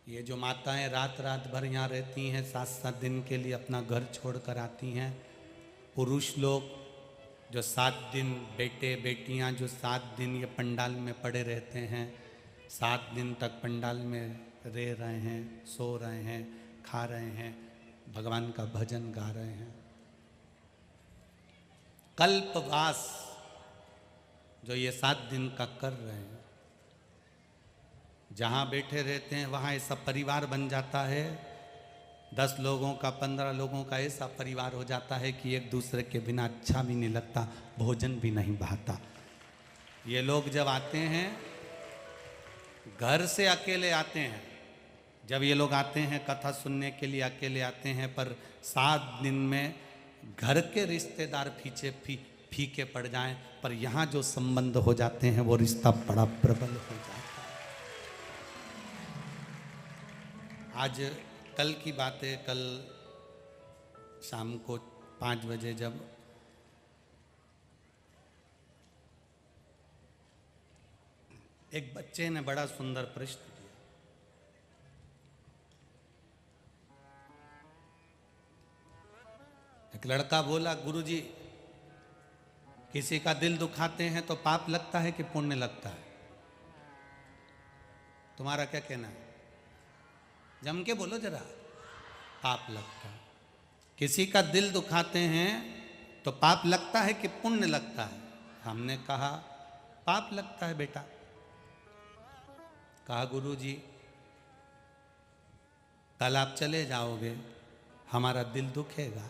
ये जो माताएं रात रात भर यहाँ रहती हैं, 7-7 दिन के लिए अपना घर छोड़कर आती हैं, पुरुष लोग जो 7 दिन, बेटे बेटियां जो 7 दिन ये पंडाल में पड़े रहते हैं, 7 दिन तक पंडाल में रह रहे हैं, सो रहे हैं, खा रहे हैं, भगवान का भजन गा रहे हैं। कल्पवास जो ये 7 दिन का कर रहे हैं, जहाँ बैठे रहते हैं वहाँ ऐसा परिवार बन जाता है, 10 लोगों का, 15 लोगों का ऐसा परिवार हो जाता है कि एक दूसरे के बिना अच्छा भी नहीं लगता, भोजन भी नहीं भाता। ये लोग जब आते हैं, घर से अकेले आते हैं, जब ये लोग आते हैं कथा सुनने के लिए अकेले आते हैं, पर 7 दिन में घर के रिश्तेदार फीके पड़ जाएं, पर यहाँ जो संबंध हो जाते हैं वो रिश्ता बड़ा प्रबल हो जाता है। आज कल की बात है, कल शाम को 5 बजे जब एक बच्चे ने बड़ा सुंदर प्रश्न किया। एक लड़का बोला, गुरुजी किसी का दिल दुखाते हैं तो पाप लगता है कि पुण्य लगता है? तुम्हारा क्या कहना है? जम के बोलो जरा। पाप लगता है। किसी का दिल दुखाते हैं तो पाप लगता है कि पुण्य लगता है? हमने कहा पाप लगता है बेटा। कहा गुरुजी कल आप चले जाओगे, हमारा दिल दुखेगा।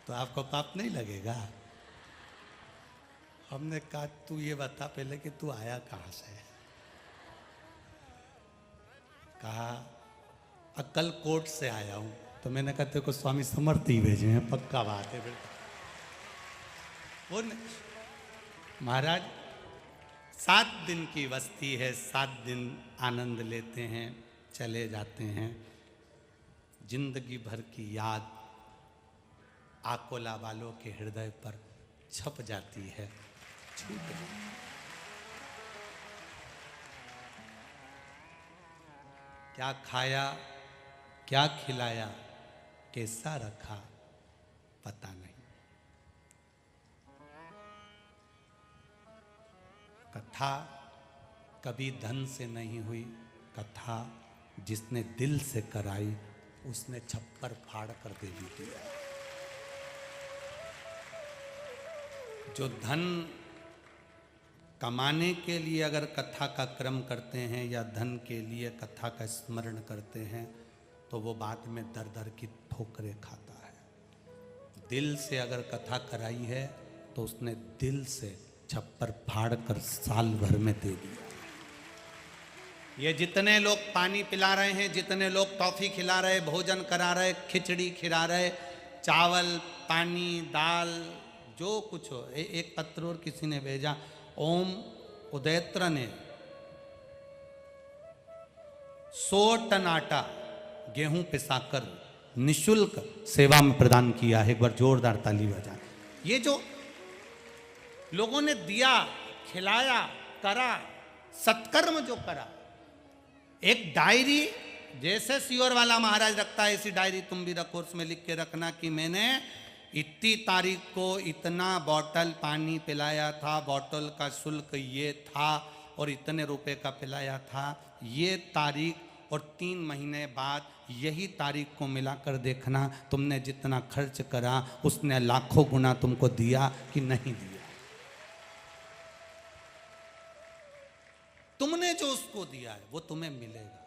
तो आपको पाप नहीं लगेगा? हमने कहा तू ये बता पहले कि तू आया कहाँ से? कहा अक्कलकोट से आया हूँ। तो मैंने कहा तेरे को स्वामी समर्थ ही भेजे हैं, पक्का बात है बेटा। वो महाराज 7 दिन की बस्ती है, 7 दिन आनंद लेते हैं, चले जाते हैं। जिंदगी भर की याद आकोला वालों के हृदय पर छप जाती है, छूट जाती है। क्या खाया, क्या खिलाया, कैसा रखा, पता नहीं। कथा कभी धन से नहीं हुई, कथा जिसने दिल से कराई उसने छप्पर फाड़ कर दे दी। जो धन कमाने के लिए अगर कथा का क्रम करते हैं या धन के लिए कथा का स्मरण करते हैं तो वो बाद में दर दर की ठोकरें खाता है। दिल से अगर कथा कराई है तो उसने दिल से छप्पर फाड़ कर साल भर में दे दिया। ये जितने लोग पानी पिला रहे हैं, जितने लोग टॉफी खिला रहे, भोजन करा रहे, खिचड़ी खिला रहे, चावल, पानी, दाल, जो कुछ हो। एक पत्र और किसी ने भेजा, ओम उदयत्र ने 100 टन आटा गेहूं पिसाकर निशुल्क सेवा में प्रदान किया है। एक बार जोरदार ताली बजाएं। ये जो लोगों ने दिया, खिलाया, करा, सत्कर्म जो करा, एक डायरी जैसे सियोर वाला महाराज रखता है ऐसी डायरी तुम भी रखो, उसमें लिख के रखना कि मैंने इतनी तारीख को इतना बॉटल पानी पिलाया था, बॉटल का शुल्क ये था और इतने रुपए का पिलाया था, ये तारीख और 3 महीने बाद यही तारीख को मिलाकर देखना तुमने जितना खर्च करा उसने लाखों गुना तुमको दिया कि नहीं दिया। तुमने जो उसको दिया है वो तुम्हें मिलेगा।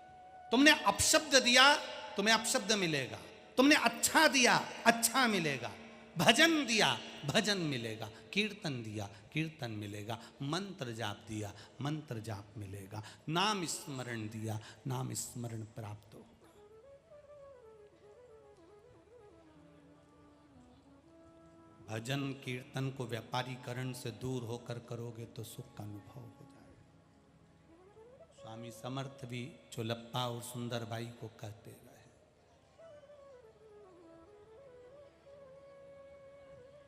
तुमने अपशब्द दिया तुम्हें अपशब्द मिलेगा, तुमने अच्छा दिया अच्छा मिलेगा, भजन दिया भजन मिलेगा, कीर्तन दिया कीर्तन मिलेगा, मंत्र जाप दिया मंत्र जाप मिलेगा, नाम स्मरण दिया नाम स्मरण प्राप्त होगा। भजन कीर्तन को व्यापारीकरण से दूर होकर करोगे तो सुख का अनुभव हो जाएगा। स्वामी समर्थ भी चोलप्पा और सुंदरबाई को कहते रहे,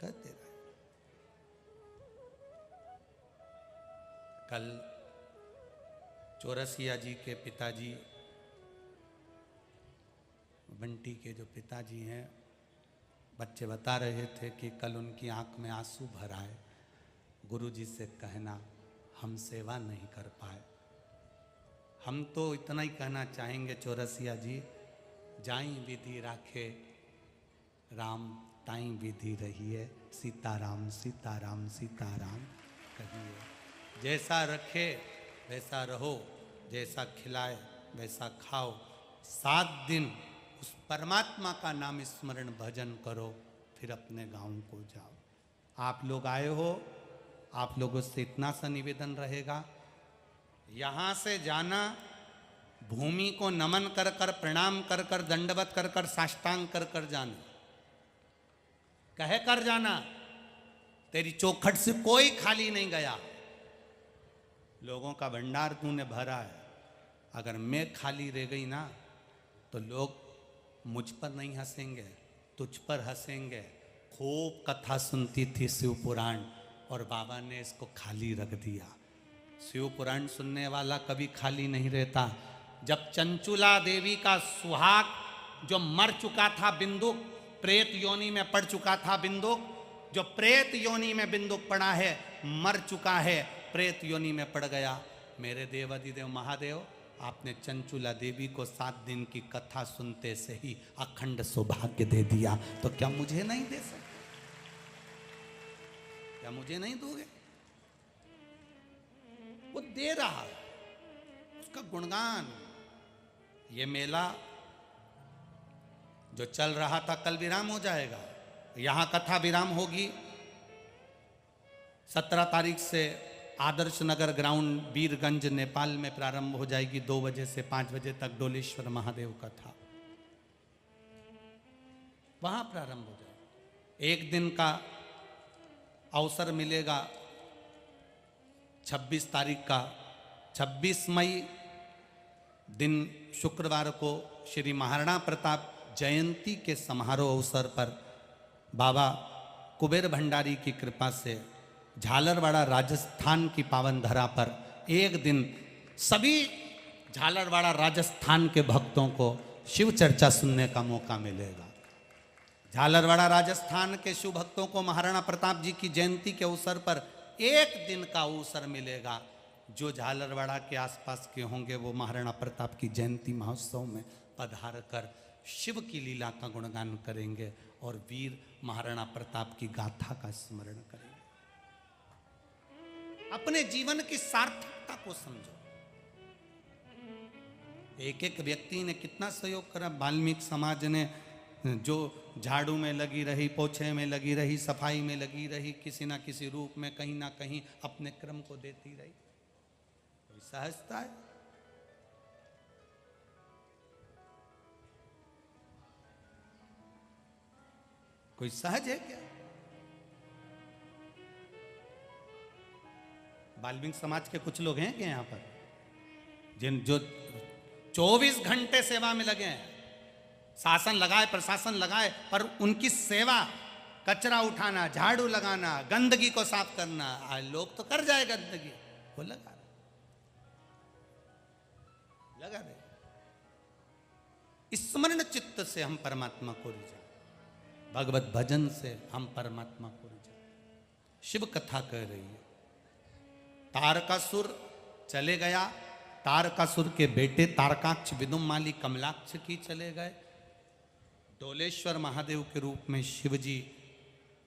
कहते रहे। कल चौरसिया जी के पिताजी, बंटी के जो पिताजी हैं, बच्चे बता रहे थे कि कल उनकी आंख में आंसू भर आए। गुरुजी से कहना हम सेवा नहीं कर पाए। हम तो इतना ही कहना चाहेंगे चौरसिया जी, जाई विधि राखे राम ताई विधि रहिए, सीताराम सीताराम सीताराम कहिए। जैसा रखे वैसा रहो, जैसा खिलाए वैसा खाओ। 7 दिन उस परमात्मा का नाम स्मरण भजन करो, फिर अपने गांव को जाओ। आप लोग आए हो, आप लोगों से इतना सा निवेदन रहेगा, यहाँ से जाना भूमि को नमन कर कर प्रणाम कर कर दंडवत कर कर साष्टांग कर कर जाना, कह कर जाना तेरी चौखट से कोई खाली नहीं गया। लोगों का भंडार तूने भरा है। अगर मैं खाली रह गई ना तो लोग मुझ पर नहीं हंसेंगे, तुझ पर हंसेंगे। खूब कथा सुनती थी शिव पुराण और बाबा ने इसको खाली रख दिया। शिव पुराण सुनने वाला कभी खाली नहीं रहता। जब चंचुला देवी का सुहाग जो मर चुका था बिंदुक, प्रेत योनि में पड़ चुका था बिंदुक, जो प्रेत योनि में बिंदुक पड़ा है, मर चुका है, प्रेत योनि में पड़ गया। मेरे देवाधिदेव महादेव, आपने चंचुला देवी को 7 दिन की कथा सुनते से ही अखंड सौभाग्य दे दिया, तो क्या मुझे नहीं दे सकते? क्या मुझे नहीं दोगे? वो दे रहा है, उसका गुणगान। ये मेला जो चल रहा था कल विराम हो जाएगा। यहां कथा विराम होगी। 17 तारीख से आदर्श नगर ग्राउंड बीरगंज नेपाल में प्रारंभ हो जाएगी। 2 बजे से 5 बजे तक डोलेश्वर महादेव कथा वहां प्रारंभ हो जाएगा। 1 दिन का अवसर मिलेगा 26 तारीख का। 26 मई दिन शुक्रवार को श्री महाराणा प्रताप जयंती के समारोह अवसर पर बाबा कुबेर भंडारी की कृपा से झालरवाड़ा राजस्थान की पावन धरा पर 1 दिन सभी झालरवाड़ा राजस्थान के भक्तों को शिव चर्चा सुनने का मौका मिलेगा। झालरवाड़ा राजस्थान के शिव भक्तों को महाराणा प्रताप जी की जयंती के अवसर पर 1 दिन का अवसर मिलेगा। जो झालरवाड़ा के आसपास के होंगे वो महाराणा प्रताप की जयंती महोत्सव में पधार कर शिव की लीला का गुणगान करेंगे और वीर महाराणा प्रताप की गाथा का स्मरण करेंगे। अपने जीवन की सार्थकता को समझो। एक व्यक्ति ने कितना सहयोग करा। वाल्मीकि समाज ने जो झाड़ू में लगी रही, पोछे में लगी रही, सफाई में लगी रही, किसी ना किसी रूप में कहीं ना कहीं अपने क्रम को देती रही। कोई सहजता है? कोई सहज है क्या? वाल्मीकि समाज के कुछ लोग हैं क्या यहाँ पर जो 24 घंटे सेवा में लगे हैं? शासन लगाए प्रशासन लगाए पर उनकी सेवा, कचरा उठाना, झाड़ू लगाना, गंदगी को साफ करना, आज लोग तो कर जाए गंदगी, वो लगा रहे। स्मरण चित्त से हम परमात्मा को रिझाएं, भगवत भजन से हम परमात्मा को रिझाएं। शिव कथा कह रही है, तारकासुर चले गया, तारकासुर के बेटे तारकाक्ष, विदुमाली, कमलाक्ष की चले गए। डोलेश्वर महादेव के रूप में शिवजी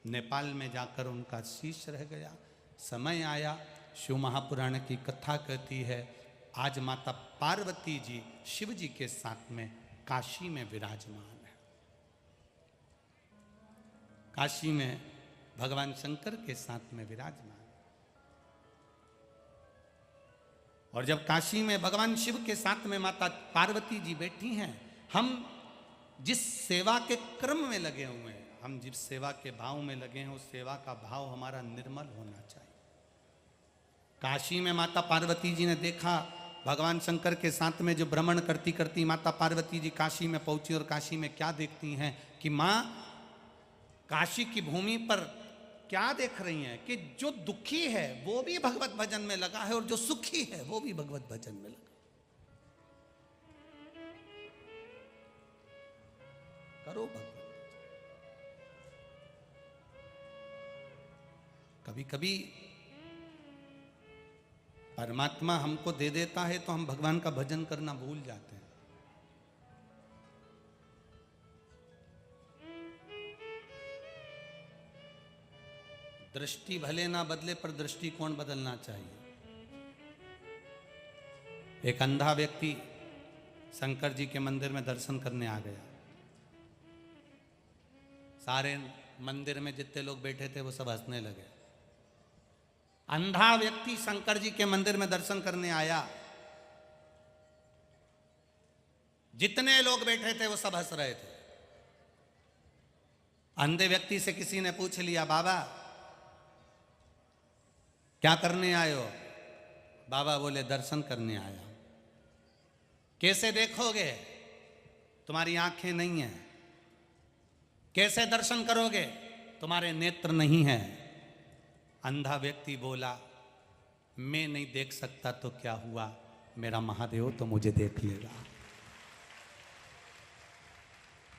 नेपाल में जाकर उनका शीश रह गया। समय आया, शिव महापुराण की कथा कहती है, आज माता पार्वती जी शिव जी के साथ में काशी में विराजमान है। काशी में भगवान शंकर के साथ में विराजमान। और जब काशी में भगवान शिव के साथ में माता पार्वती जी बैठी हैं, हम जिस सेवा के क्रम में लगे हुए हैं, हम जिस सेवा के भाव में लगे हैं, उस सेवा का भाव हमारा निर्मल होना चाहिए। काशी में माता पार्वती जी ने देखा, भगवान शंकर के साथ में जो भ्रमण करती करती माता पार्वती जी काशी में पहुंची, और काशी में क्या देखती हैं कि माँ काशी की भूमि पर क्या देख रही हैं कि जो दुखी है वो भी भगवत भजन में लगा है, और जो सुखी है वो भी भगवत भजन में लगा। करो भगवत। कभी कभी परमात्मा हमको दे देता है तो हम भगवान का भजन करना भूल जाते हैं। दृष्टि भले ना बदले पर दृष्टिकोण बदलना चाहिए। एक अंधा व्यक्ति शंकर जी के मंदिर में दर्शन करने आ गया। सारे मंदिर में जितने लोग बैठे थे वो सब हंसने लगे। अंधा व्यक्ति शंकर जी के मंदिर में दर्शन करने आया, जितने लोग बैठे थे वो सब हंस रहे थे। अंधे व्यक्ति से किसी ने पूछ लिया, बाबा क्या करने आए हो? बाबा बोले, दर्शन करने आया। कैसे देखोगे? तुम्हारी आंखें नहीं हैं। कैसे दर्शन करोगे? तुम्हारे नेत्र नहीं हैं। अंधा व्यक्ति बोला, मैं नहीं देख सकता तो क्या हुआ, मेरा महादेव तो मुझे देख लेगा।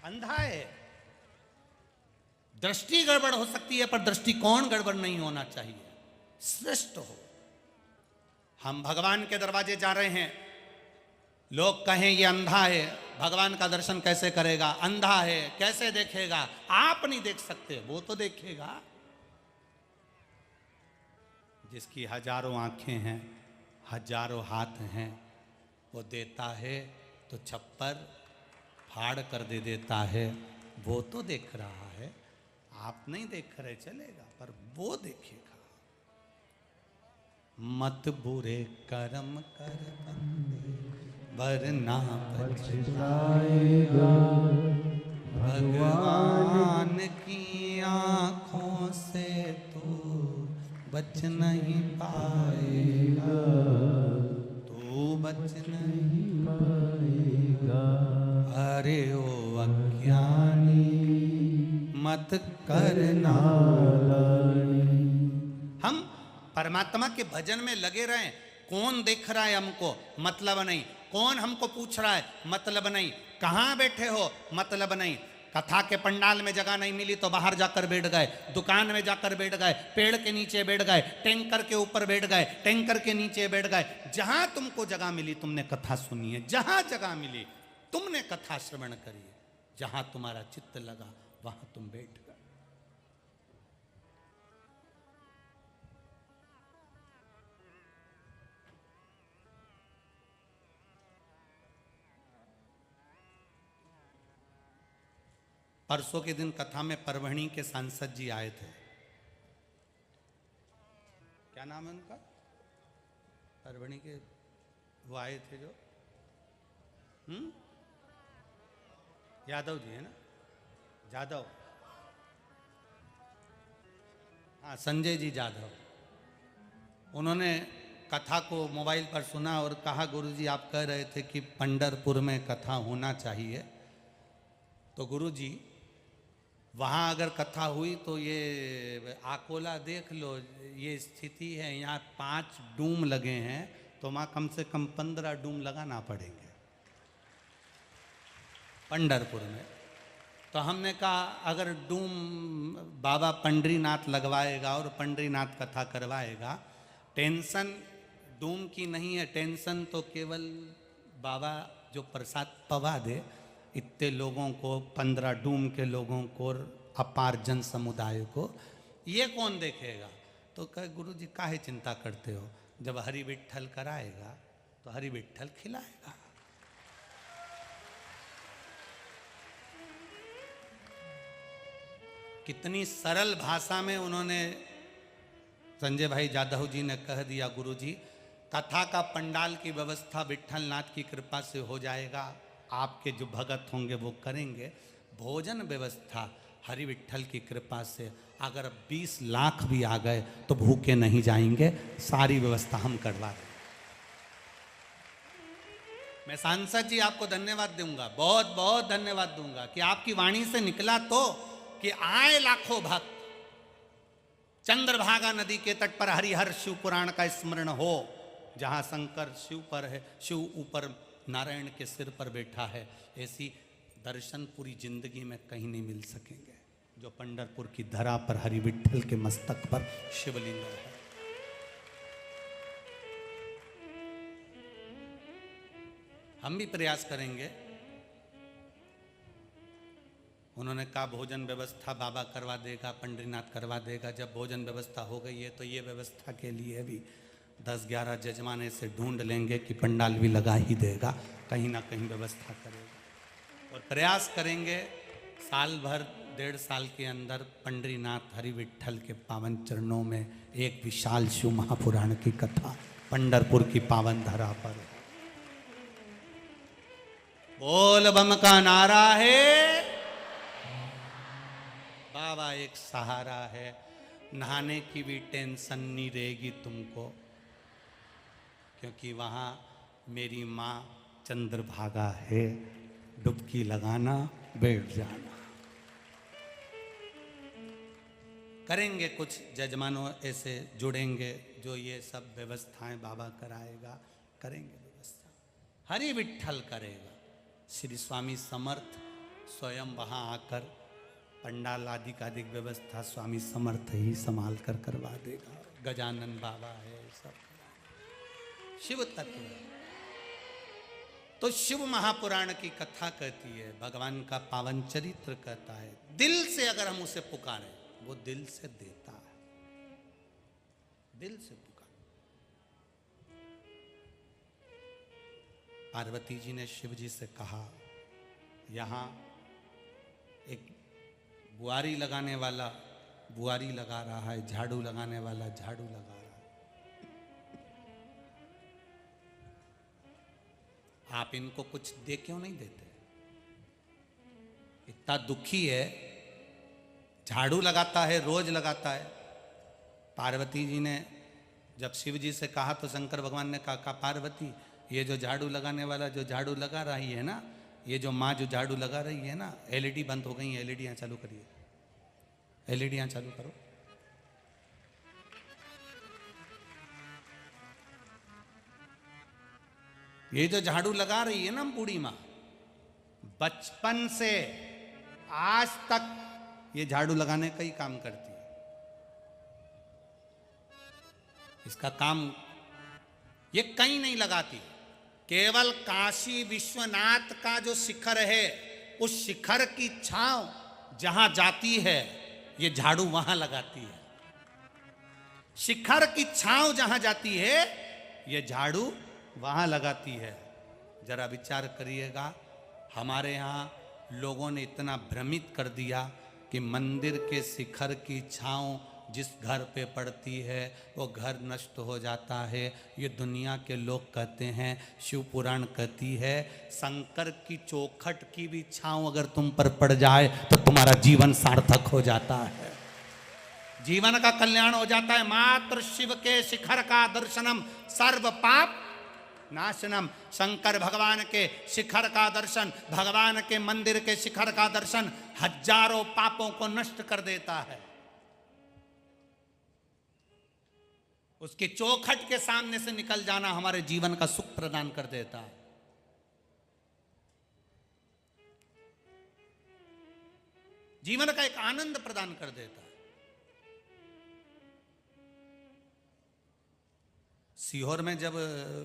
अंधा है, दृष्टि गड़बड़ हो सकती है पर दृष्टिकोण गड़बड़ नहीं होना चाहिए। श्रेष्ठ हो। हम भगवान के दरवाजे जा रहे हैं, लोग कहें ये अंधा है, भगवान का दर्शन कैसे करेगा? अंधा है, कैसे देखेगा? आप नहीं देख सकते, वो तो देखेगा। जिसकी हजारों आंखें हैं, हजारों हाथ हैं, वो देता है तो छप्पर फाड़ कर दे देता है, वो तो देख रहा है। आप नहीं देख रहे चलेगा, पर वो देखेगा। मत बुरे कर्म कर बंदे, वरना पछताएगा। भगवान की आंखों से तू बच नहीं पाएगा, तू बच नहीं पाएगा। अरे ओ अज्ञानी मत करना। हम परमात्मा के भजन में लगे रहें। कौन देख रहा है हमको, मतलब नहीं। कौन हमको पूछ रहा है, मतलब नहीं। कहाँ बैठे हो, मतलब नहीं। कथा के पंडाल में जगह नहीं मिली तो बाहर जाकर बैठ गए, दुकान में जाकर बैठ गए, पेड़ के नीचे बैठ गए, टैंकर के ऊपर बैठ गए, टैंकर के नीचे बैठ गए। जहां तुमको जगह मिली तुमने कथा सुनी है, जहां जगह मिली तुमने कथा श्रवण करी है, जहां तुम्हारा चित्त लगा वहां तुम बैठ गए। परसों के दिन कथा में परभणी के सांसद जी आए थे। क्या नाम है उनका? परभणी के वो आए थे जो यादव जी है ना, जादव। हाँ, संजय जी जाधव। उन्होंने कथा को मोबाइल पर सुना और कहा, गुरुजी आप कह रहे थे कि पंढरपुर में कथा होना चाहिए, तो गुरुजी वहाँ अगर कथा हुई तो ये आकोला देख लो, ये स्थिति है, यहाँ 5 डूम लगे हैं, तो वहाँ कम से कम 15 डूम लगाना पड़ेंगे। पंढरपुर में। तो हमने कहा अगर डूम बाबा पंडरीनाथ लगवाएगा और पंडरीनाथ कथा करवाएगा, टेंशन डूम की नहीं है, टेंशन तो केवल बाबा जो प्रसाद पवा दे इतने लोगों को, 15 डूम के लोगों को और अपार जन समुदाय को, ये कौन देखेगा। तो कहे गुरु जी काहे चिंता करते हो, जब हरि विट्ठल कराएगा तो हरि विट्ठल खिलाएगा। कितनी सरल भाषा में उन्होंने, संजय भाई जादव जी ने कह दिया, गुरु जी कथा का पंडाल की व्यवस्था विट्ठल नाथ की कृपा से हो जाएगा, आपके जो भगत होंगे वो करेंगे, भोजन व्यवस्था हरि विट्ठल की कृपा से अगर 20 लाख भी आ गए तो भूखे नहीं जाएंगे, सारी व्यवस्था हम करवा देंगे। मैं सांसद जी आपको धन्यवाद दूंगा, बहुत बहुत धन्यवाद दूंगा कि आपकी वाणी से निकला तो कि आए लाखों भक्त, चंद्रभागा नदी के तट पर हरिहर शिव पुराण का स्मरण हो, जहां शंकर शिव पर है, शिव ऊपर नारायण के सिर पर बैठा है, ऐसी दर्शन पूरी जिंदगी में कहीं नहीं मिल सकेंगे जो पंढरपुर की धरा पर हरि विट्ठल के मस्तक पर शिवलिंग है। हम भी प्रयास करेंगे। उन्होंने कहा भोजन व्यवस्था बाबा करवा देगा, पंडरीनाथ करवा देगा। जब भोजन व्यवस्था हो गई है तो ये व्यवस्था के लिए भी 10-11 जजमाने से ढूंढ लेंगे कि पंडाल भी लगा ही देगा, कहीं ना कहीं व्यवस्था करेगा। और प्रयास करेंगे साल भर 1.5 साल के अंदर पंडरीनाथ हरि विट्ठल के पावन चरणों में एक विशाल शिव महापुराण की कथा पंढरपुर की पावन धरा पर। बोल बम का नारा है, बाबा एक सहारा है, नहाने की भी टेंशन नहीं रहेगी तुमको, क्योंकि वहाँ मेरी माँ चंद्रभागा है, डुबकी लगाना बैठ जाना। करेंगे कुछ जजमानों ऐसे जुड़ेंगे जो ये सब व्यवस्थाएं बाबा कराएगा, करेंगे व्यवस्था, हरि विट्ठल करेगा। श्री स्वामी समर्थ स्वयं वहाँ आकर पंडाल आदि का अधिक व्यवस्था स्वामी समर्थ ही संभाल कर करवा देगा। गजानन बाबा है, सब शिव तत्व है। तो शिव महापुराण की कथा कहती है, भगवान का पावन चरित्र कहता है, दिल से अगर हम उसे पुकारें वो दिल से देता है, दिल से पुकार। पार्वती जी ने शिव जी से कहा, यहाँ एक बुआरी लगाने वाला बुआरी लगा रहा है, झाड़ू लगाने वाला झाड़ू लगा रहा है, आप इनको कुछ दे क्यों नहीं देते? इतना दुखी है, झाड़ू लगाता है, रोज लगाता है। पार्वती जी ने जब शिव जी से कहा तो शंकर भगवान ने कहा पार्वती, ये जो झाड़ू लगाने वाला जो झाड़ू लगा रही है ना, ये जो माँ जो झाड़ू लगा रही है ना, एलईडी बंद हो गई, एलईडी चालू करिए, एलईडी चालू करो। ये जो झाड़ू लगा रही है ना बूढ़ी माँ, बचपन से आज तक ये झाड़ू लगाने का ही काम करती है। इसका काम ये कहीं नहीं लगाती, केवल काशी विश्वनाथ का जो शिखर है उस शिखर की छांव जहां जाती है ये झाड़ू वहां लगाती है। शिखर की छांव जहां जाती है ये झाड़ू वहां लगाती है। जरा विचार करिएगा, हमारे यहाँ लोगों ने इतना भ्रमित कर दिया कि मंदिर के शिखर की छांव जिस घर पे पड़ती है वो घर नष्ट हो जाता है। ये दुनिया के लोग कहते हैं, शिव पुराण कहती है, शंकर की चौखट की भी छांव अगर तुम पर पड़ जाए तो तुम्हारा जीवन सार्थक हो जाता है, जीवन का कल्याण हो जाता है। मात्र शिव के शिखर का दर्शनम सर्व पाप नाशनम। शंकर भगवान के शिखर का दर्शन, भगवान के मंदिर के शिखर का दर्शन हजारों पापों को नष्ट कर देता है। उसके चौखट के सामने से निकल जाना हमारे जीवन का सुख प्रदान कर देता है। जीवन का एक आनंद प्रदान कर देता है। सीहोर में जब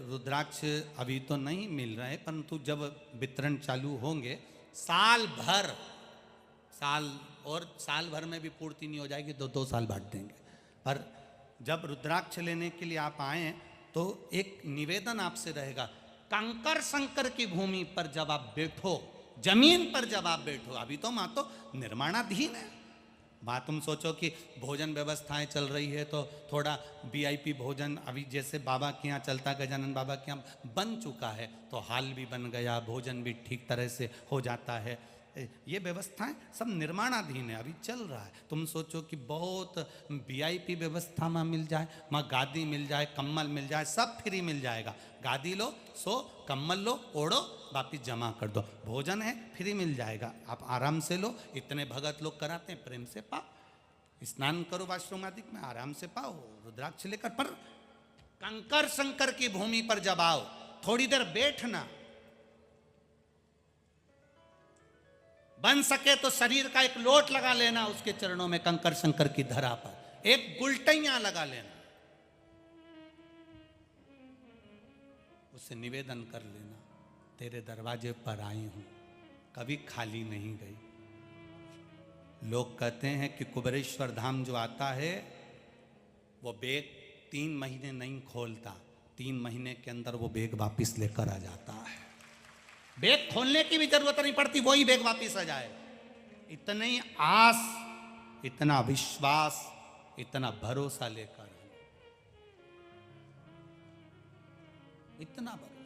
रुद्राक्ष अभी तो नहीं मिल रहे, परंतु जब वितरण चालू होंगे साल भर में भी पूर्ति नहीं हो जाएगी, 2-2 साल बांट देंगे। पर जब रुद्राक्ष लेने के लिए आप आए तो एक निवेदन आपसे रहेगा, कंकर संकर की भूमि पर जब आप बैठो, जमीन पर जब आप बैठो, अभी तो मां तो निर्माणाधीन है। बात तुम सोचो कि भोजन व्यवस्थाएं चल रही है तो थोड़ा वीआईपी भोजन अभी जैसे बाबा के यहाँ चलता, गजानन बाबा के यहाँ बन चुका है, तो हाल भी बन गया, भोजन भी ठीक तरह से हो जाता है। ये व्यवस्थाएं सब निर्माणाधीन है, अभी चल रहा है। तुम सोचो कि बहुत वीआईपी व्यवस्था में मिल जाए, वहाँ गादी मिल जाए, कम्बल मिल जाए, सब फ्री मिल जाएगा। गादी लो, सो, कम्बल लो, ओढ़ो, वापिस जमा कर दो, भोजन है फ्री मिल जाएगा, आप आराम से लो। इतने भगत लोग कराते हैं, प्रेम से पाओ, स्नान करो वाशरूम आदि में, आराम से पाओ रुद्राक्ष लेकर। पर कंकर संकर की भूमि पर जब आओ, थोड़ी देर बैठना, बन सके तो शरीर का एक लोट लगा लेना उसके चरणों में, कंकर शंकर की धरा पर एक गुलटैया लगा लेना, उससे निवेदन कर लेना, तेरे दरवाजे पर आई हूं, कभी खाली नहीं गई। लोग कहते हैं कि कुबेरेश्वर धाम जो आता है वो बैग 3 महीने नहीं खोलता, 3 महीने के अंदर वो बैग वापिस लेकर आ जाता है। बैग खोलने की भी जरूरत नहीं पड़ती, वही बैग वापिस आ जाए। इतनी आस, इतना विश्वास, इतना भरोसा लेकर, इतना भरोसा,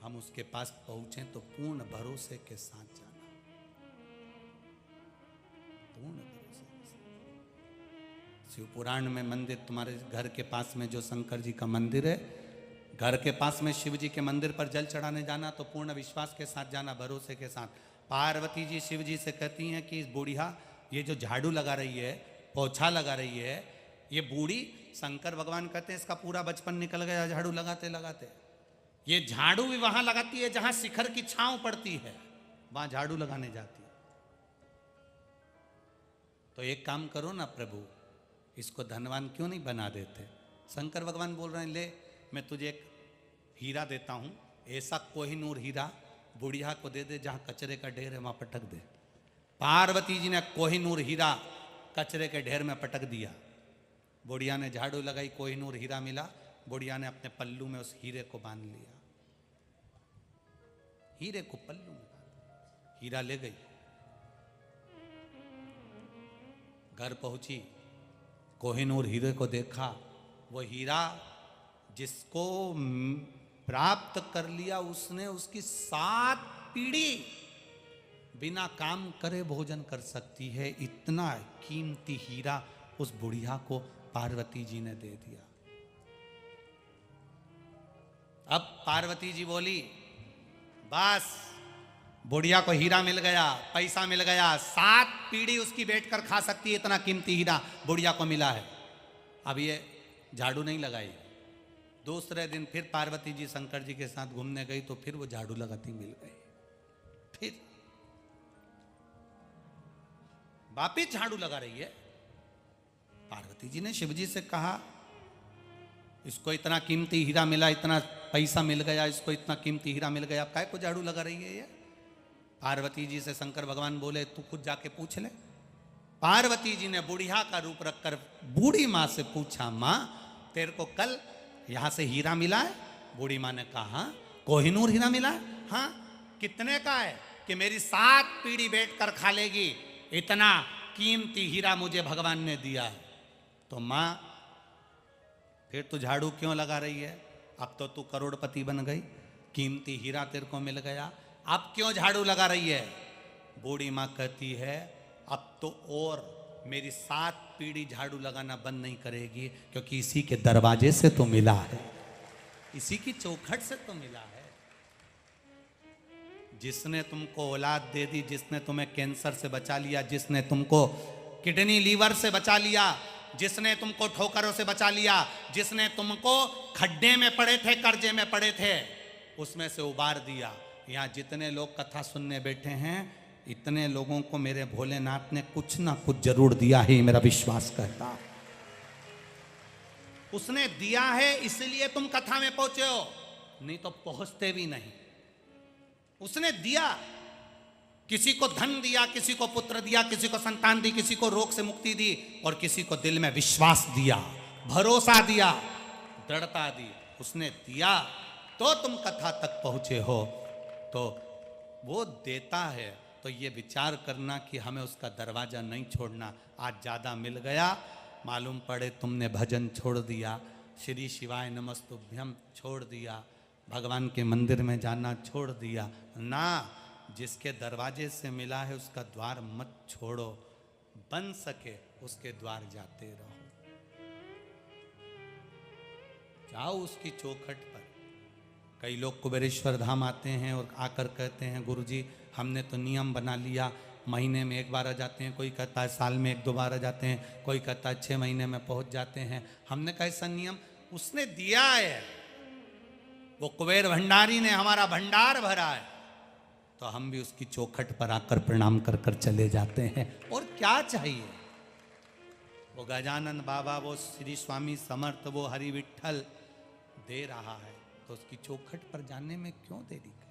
हम उसके पास पहुंचे तो पूर्ण भरोसे के साथ जाना, पूर्ण भरोसे के साथ। शिव पुराण में मंदिर, तुम्हारे घर के पास में जो शंकर जी का मंदिर है, घर के पास में शिव जी के मंदिर पर जल चढ़ाने जाना तो पूर्ण विश्वास के साथ जाना, भरोसे के साथ। पार्वती जी शिव जी से कहती हैं कि इस बूढ़िया, ये जो झाड़ू लगा रही है, पोछा लगा रही है, ये बूढ़ी, शंकर भगवान कहते हैं इसका पूरा बचपन निकल गया झाड़ू लगाते लगाते। ये झाड़ू भी वहां लगाती है जहां शिखर की छांव पड़ती है, वहां झाड़ू लगाने जाती है। तो एक काम करो ना प्रभु, इसको धनवान क्यों नहीं बना देते? शंकर भगवान बोल रहे हैं, ले मैं तुझे एक हीरा देता हूं, ऐसा कोहिनूर हीरा बुढ़िया को दे दे, जहां कचरे का ढेर है वहां पटक दे। पार्वती जी ने कोहिनूर हीरा कचरे के ढेर में पटक दिया। बुढ़िया ने झाड़ू लगाई, कोहिनूर हीरा मिला, बुढ़िया ने अपने पल्लू में उस हीरे को बांध लिया, हीरे को पल्लू में बांध, हीरा ले गई। घर पहुंची, कोहिनूर हीरे को देखा, वो हीरा जिसको प्राप्त कर लिया उसने उसकी 7 पीढ़ी बिना काम करे भोजन कर सकती है। इतना कीमती हीरा उस बुढ़िया को पार्वती जी ने दे दिया। अब पार्वती जी बोली, बस बुढ़िया को हीरा मिल गया, पैसा मिल गया, 7 पीढ़ी उसकी बैठकर खा सकती है, इतना कीमती हीरा बुढ़िया को मिला है। अब ये झाड़ू नहीं लगाई। दूसरे दिन फिर पार्वती जी शंकर जी के साथ घूमने गई तो फिर वो झाड़ू लगाती मिल गई। फिर वापिस झाड़ू लगा रही है। पार्वती जी ने शिव जी से कहा, इसको इतना कीमती हीरा मिला, इतना पैसा मिल गया, इसको इतना कीमती हीरा मिल गया, काय को झाड़ू लगा रही है ये? पार्वती जी से शंकर भगवान बोले, तू खुद जाके पूछ ले। पार्वती जी ने बुढ़िया का रूप रखकर बूढ़ी माँ से पूछा, माँ तेरे को कल यहां से हीरा मिला है? बूढ़ी माँ ने कहा, कोहिनूर हीरा मिला है? हाँ। कितने का है? कि मेरी 7 पीढ़ी बैठकर खा लेगी, इतना कीमती हीरा मुझे भगवान ने दिया है। तो माँ फिर तू झाड़ू क्यों लगा रही है? अब तो तू करोड़पति बन गई, कीमती हीरा तेरे को मिल गया, अब क्यों झाड़ू लगा रही है? बूढ़ी माँ कहती है, अब तो और मेरी 7 पीढ़ी झाड़ू लगाना बंद नहीं करेगी, क्योंकि इसी के दरवाजे से तो मिला है, इसी की चौखट से तो मिला है। जिसने तुमको औलाद दे दी, जिसने तुम्हें कैंसर से बचा लिया, जिसने तुमको किडनी लीवर से बचा लिया, जिसने तुमको ठोकरों से बचा लिया, जिसने तुमको खड्डे में पड़े थे, कर्जे में पड़े थे, उसमें से उबार दिया, यहाँ जितने लोग कथा सुनने बैठे हैं, इतने लोगों को मेरे भोलेनाथ ने कुछ ना कुछ जरूर दिया है, मेरा विश्वास कहता। उसने दिया है इसलिए तुम कथा में पहुंचे हो, नहीं तो पहुंचते भी नहीं। उसने दिया, किसी को धन दिया, किसी को पुत्र दिया, किसी को संतान दी, किसी को रोग से मुक्ति दी, और किसी को दिल में विश्वास दिया, भरोसा दिया, दृढ़ता दी। उसने दिया तो तुम कथा तक पहुंचे हो। तो वो देता है तो ये विचार करना कि हमें उसका दरवाजा नहीं छोड़ना। आज ज़्यादा मिल गया, मालूम पड़े तुमने भजन छोड़ दिया, श्री शिवाय नमस्तुभ्यम छोड़ दिया, भगवान के मंदिर में जाना छोड़ दिया ना। जिसके दरवाजे से मिला है उसका द्वार मत छोड़ो, बन सके उसके द्वार जाते रहो, जाओ उसकी चौखट पर। कई लोग कुबेरेश्वर धाम आते हैं और आकर कहते हैं गुरुजी हमने तो नियम बना लिया, महीने में एक बार आ जाते हैं, कोई कहता है साल में एक दो बार आ जाते हैं, कोई कहता है 6 महीने में पहुंच जाते हैं। हमने कहा ऐसा नियम उसने दिया है, वो कुबेर भंडारी ने हमारा भंडार भरा है, तो हम भी उसकी चौखट पर आकर प्रणाम कर कर चले जाते हैं। और क्या चाहिए? वो गजानन बाबा, वो श्री स्वामी समर्थ, वो हरि विठल दे रहा है, तो उसकी चौखट पर जाने में क्यों देरी कर,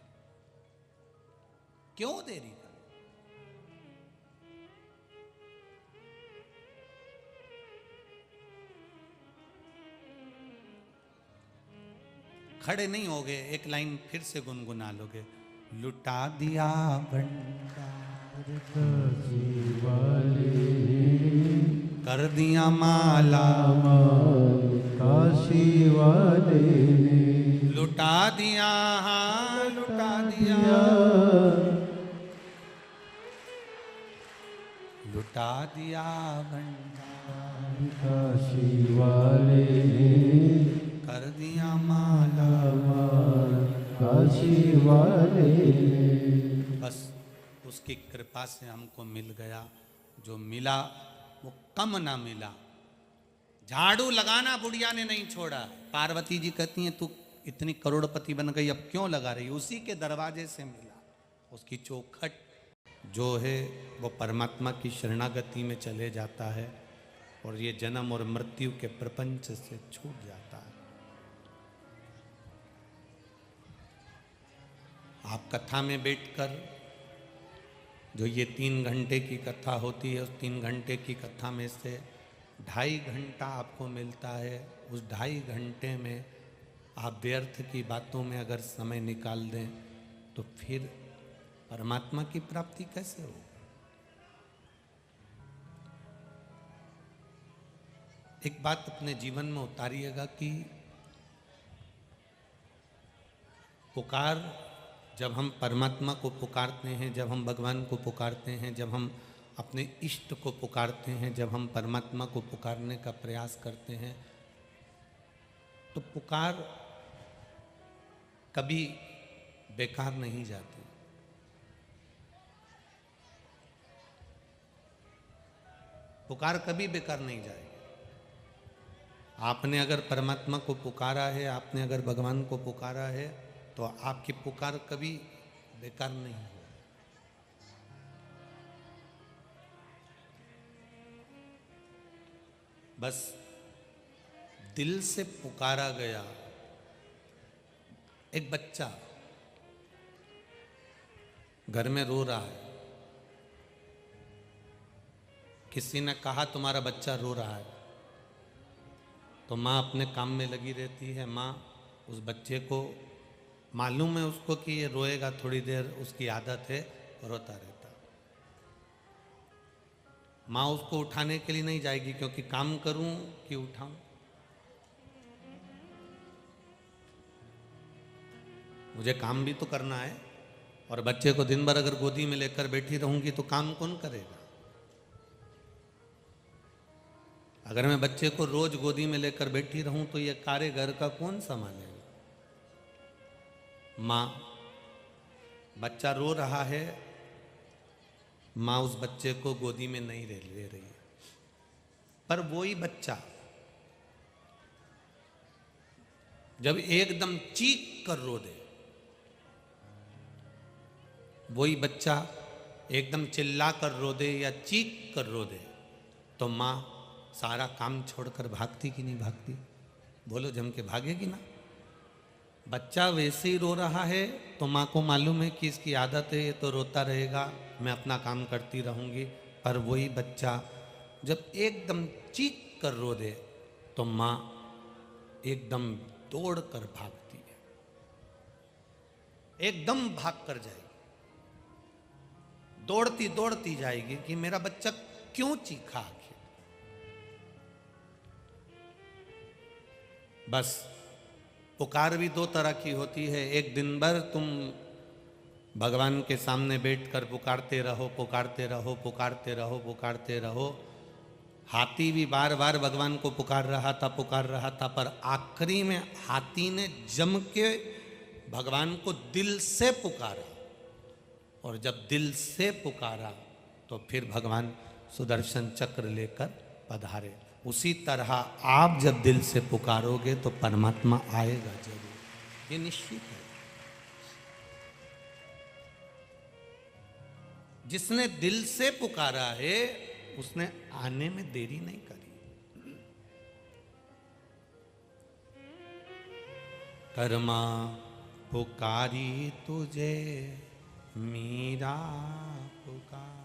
क्यों देरी कर? खड़े नहीं होगे, एक लाइन फिर से गुनगुना लोगे। लुटा दिया भंडार काशी वाले, कर दिया माला काशी वाले ने लुटा दिया, हाँ लुटा दिया, लुटा दिया भंडार काशी वाले ने कर दिया माला। काशी वाले ने। बस उसकी कृपा से हमको मिल गया, जो मिला वो कम ना मिला। झाड़ू लगाना बुढ़िया ने नहीं छोड़ा। पार्वती जी कहती हैं तू इतनी करोड़पति बन गई, अब क्यों लगा रही? उसी के दरवाजे से मिला। उसकी चौखट जो है वो परमात्मा की शरणागति में चले जाता है और ये जन्म और मृत्यु के प्रपंच से छूट जाता है। आप कथा में बैठकर जो ये 3 घंटे की कथा होती है, उस 3 घंटे की कथा में से 2.5 घंटा आपको मिलता है। उस 2.5 घंटे में आप व्यर्थ की बातों में अगर समय निकाल दें तो फिर परमात्मा की प्राप्ति कैसे हो? एक बात अपने जीवन में उतारिएगा कि पुकार, जब हम परमात्मा को पुकारते हैं, जब हम भगवान को पुकारते हैं, जब हम अपने इष्ट को पुकारते हैं, जब हम परमात्मा को पुकारने का प्रयास करते हैं, तो पुकार कभी बेकार नहीं जाती। पुकार कभी बेकार नहीं जाएगी। आपने अगर परमात्मा को पुकारा है, आपने अगर भगवान को पुकारा है, तो आपकी पुकार कभी बेकार नहीं हो। बस दिल से पुकारा गया। एक बच्चा घर में रो रहा है, किसी ने कहा तुम्हारा बच्चा रो रहा है, तो माँ अपने काम में लगी रहती है। माँ उस बच्चे को मालूम है उसको कि ये रोएगा थोड़ी देर, उसकी आदत है, रोता रहता। माँ उसको उठाने के लिए नहीं जाएगी, क्योंकि काम करूं कि उठाऊं। मुझे काम भी तो करना है, और बच्चे को दिन भर अगर गोदी में लेकर बैठी रहूंगी तो काम कौन करेगा? अगर मैं बच्चे को रोज गोदी में लेकर बैठी रहूं तो ये कार्य घर का कौन संभालेगा? माँ, बच्चा रो रहा है, माँ उस बच्चे को गोदी में नहीं ले रही है, पर वही बच्चा जब एकदम चीख कर रो दे वही बच्चा एकदम चिल्ला कर रो दे या चीख कर रो दे तो माँ सारा काम छोड़कर भागती कि नहीं भागती? बोलो, जम के भागेगी ना। बच्चा वैसे ही रो रहा है तो माँ को मालूम है कि इसकी आदत है, ये तो रोता रहेगा, मैं अपना काम करती रहूँगी। पर वही बच्चा जब एकदम चीख कर रो दे तो माँ एकदम दौड़ कर भागती है, एकदम भाग कर जाएगी, दौड़ती दौड़ती जाएगी कि मेरा बच्चा क्यों चीखा आखिर। बस पुकार भी दो तरह की होती है। एक दिन भर तुम भगवान के सामने बैठकर पुकारते रहो, पुकारते रहो, पुकारते रहो, पुकारते रहो। हाथी भी बार बार भगवान को पुकार रहा था, पर आखिरी में हाथी ने जम के भगवान को दिल से पुकारा, और जब दिल से पुकारा तो फिर भगवान सुदर्शन चक्र लेकर पधारे। उसी तरह आप जब दिल से पुकारोगे तो परमात्मा आएगा जरूर, ये निश्चित है। जिसने दिल से पुकारा है उसने आने में देरी नहीं करी। कर्मा पुकारी तुझे मीरा पुकार।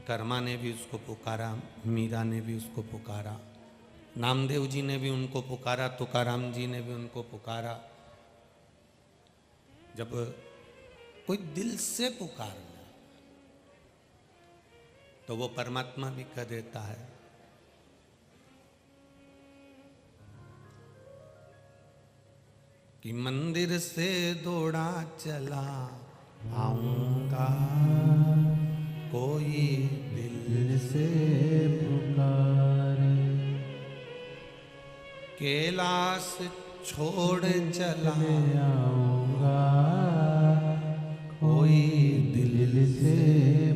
कर्मा ने भी उसको पुकारा, मीरा ने भी उसको पुकारा, नामदेव जी ने भी उनको पुकारा, तुकाराम जी ने भी उनको पुकारा। जब कोई दिल से पुकारना तो वो परमात्मा भी कह देता है। कि मंदिर से दौड़ा चला आऊंगा, कोई दिल से पुकारे, कैलाश छोड़ चला आऊंगा, कोई दिल से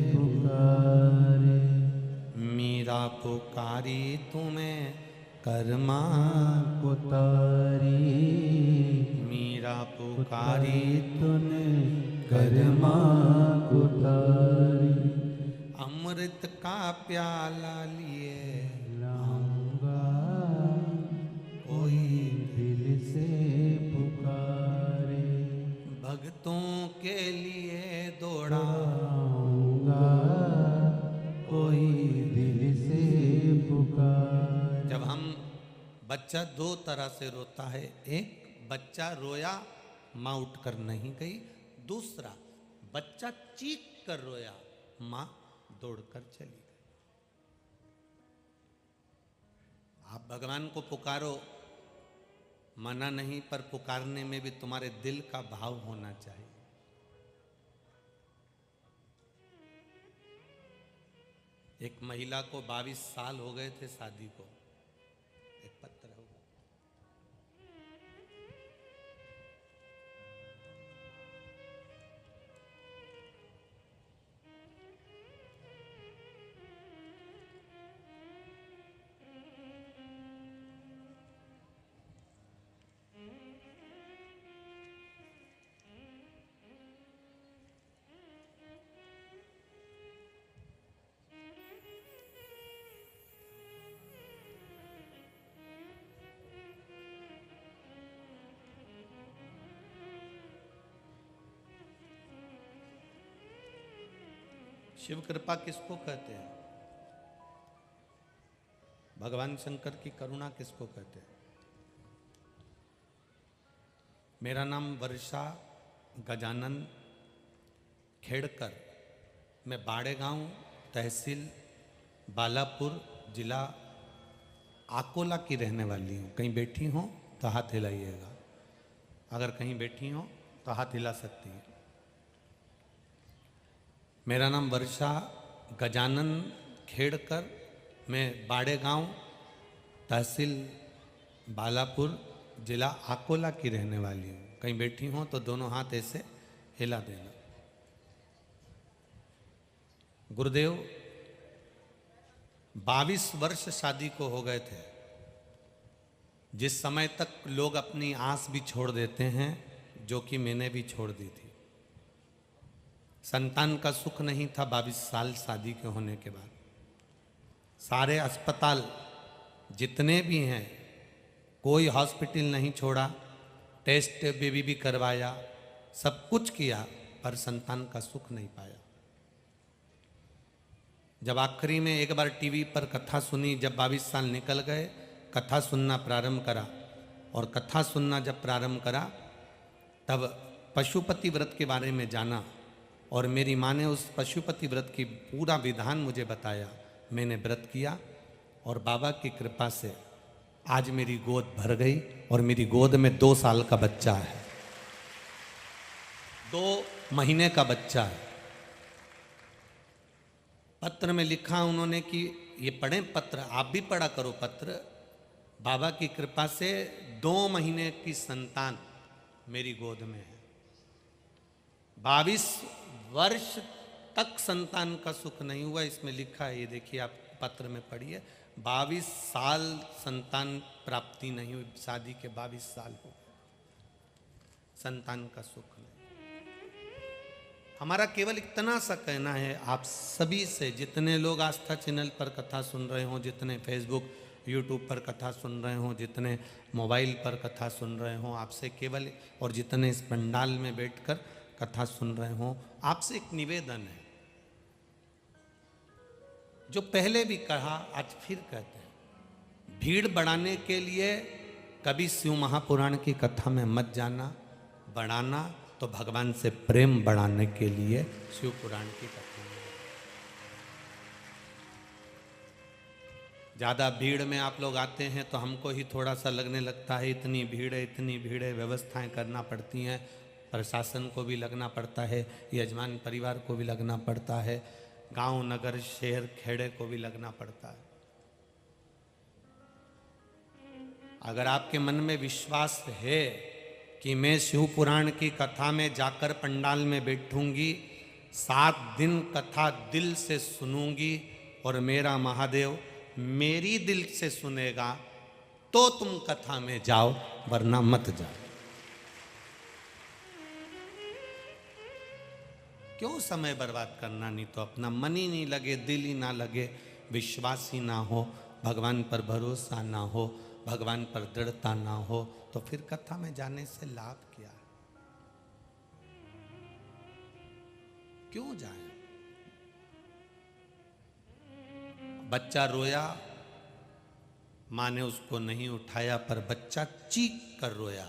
पुकारे। मीरा पुकारी तुम्हें कर्मा पुकारी, मीरा पुकारी तूने कर्मा पुकारी। अमृत का प्याला लिए लाऊंगा, कोई दिल से पुकारे। भक्तों के लिए दौड़ा आऊंगा, कोई दिल से पुकारे। जब हम बच्चा दो तरह से रोता है, एक बच्चा रोया माँ उठकर नहीं गई, दूसरा बच्चा चीख कर रोया माँ दौड़कर चली गई। आप भगवान को पुकारो, मना नहीं, पर पुकारने में भी तुम्हारे दिल का भाव होना चाहिए। एक महिला को 22 साल हो गए थे शादी को, एक पत्र होगा। शिव कृपा किसको कहते हैं? भगवान शंकर की करुणा किसको कहते हैं? मेरा नाम वर्षा गजानन खेड़कर, मैं बाड़े गांव तहसील बालापुर जिला आकोला की रहने वाली हूँ। कहीं बैठी हो तो हाथ हिलाइएगा, अगर कहीं बैठी हो तो हाथ हिला सकती हैं। मेरा नाम वर्षा गजानन खेड़कर, मैं बाड़े गांव तहसील बालापुर जिला आकोला की रहने वाली हूँ। कहीं बैठी हो तो दोनों हाथ ऐसे हिला देना। गुरुदेव 22 वर्ष शादी को हो गए थे। जिस समय तक लोग अपनी आस भी छोड़ देते हैं, जो कि मैंने भी छोड़ दी थी। संतान का सुख नहीं था 22 साल शादी के होने के बाद। सारे अस्पताल जितने भी हैं, कोई हॉस्पिटल नहीं छोड़ा, टेस्ट बेबी भी करवाया, सब कुछ किया, पर संतान का सुख नहीं पाया। जब आखिरी में एक बार टीवी पर कथा सुनी, जब 22 साल निकल गए, कथा सुनना प्रारंभ करा, और कथा सुनना जब प्रारंभ करा तब पशुपति व्रत के बारे में जाना, और मेरी माँ ने उस पशुपति व्रत की पूरा विधान मुझे बताया। मैंने व्रत किया और बाबा की कृपा से आज मेरी गोद भर गई, और मेरी गोद में 2 साल का बच्चा है, 2 महीने का बच्चा है। पत्र में लिखा उन्होंने कि ये पढ़ें पत्र, आप भी पढ़ा करो पत्र। बाबा की कृपा से 2 महीने की संतान मेरी गोद में है। 22 वर्ष तक संतान का सुख नहीं हुआ, इसमें लिखा है, ये देखिए आप पत्र में पढ़िए। 22 साल संतान प्राप्ति नहीं हुई, शादी के 22 साल हो गए, संतान का सुख नहीं। हमारा केवल इतना सा कहना है आप सभी से, जितने लोग आस्था चैनल पर कथा सुन रहे हो, जितने फेसबुक यूट्यूब पर कथा सुन रहे हो, जितने मोबाइल पर कथा सुन रहे हो, आपसे केवल, और जितने इस पंडाल में बैठकर कथा सुन रहे हो, आपसे एक निवेदन है, जो पहले भी कहा आज फिर कहते हैं। भीड़ बढ़ाने के लिए कभी शिव महापुराण की कथा में मत जाना, बढ़ाना तो भगवान से प्रेम बढ़ाने के लिए शिव पुराण की कथा में। ज़्यादा भीड़ में आप लोग आते हैं तो हमको ही थोड़ा सा लगने लगता है, इतनी भीड़ है, इतनी भीड़ है, व्यवस्थाएं करना पड़ती हैं, प्रशासन को भी लगना पड़ता है, यजमान परिवार को भी लगना पड़ता है, गांव नगर शहर खेड़े को भी लगना पड़ता है। अगर आपके मन में विश्वास है कि मैं शिव पुराण की कथा में जाकर पंडाल में बैठूंगी, 7 दिन कथा दिल से सुनूंगी, और मेरा महादेव मेरी दिल से सुनेगा, तो तुम कथा में जाओ, वरना मत जाओ। क्यों समय बर्बाद करना? नहीं तो अपना मन ही नहीं लगे, दिल ही ना लगे, विश्वास ही ना हो, भगवान पर भरोसा ना हो, भगवान पर दृढ़ता ना हो, तो फिर कथा में जाने से लाभ क्या? क्यों जाए? बच्चा रोया, मां ने उसको नहीं उठाया, पर बच्चा चीख कर रोया,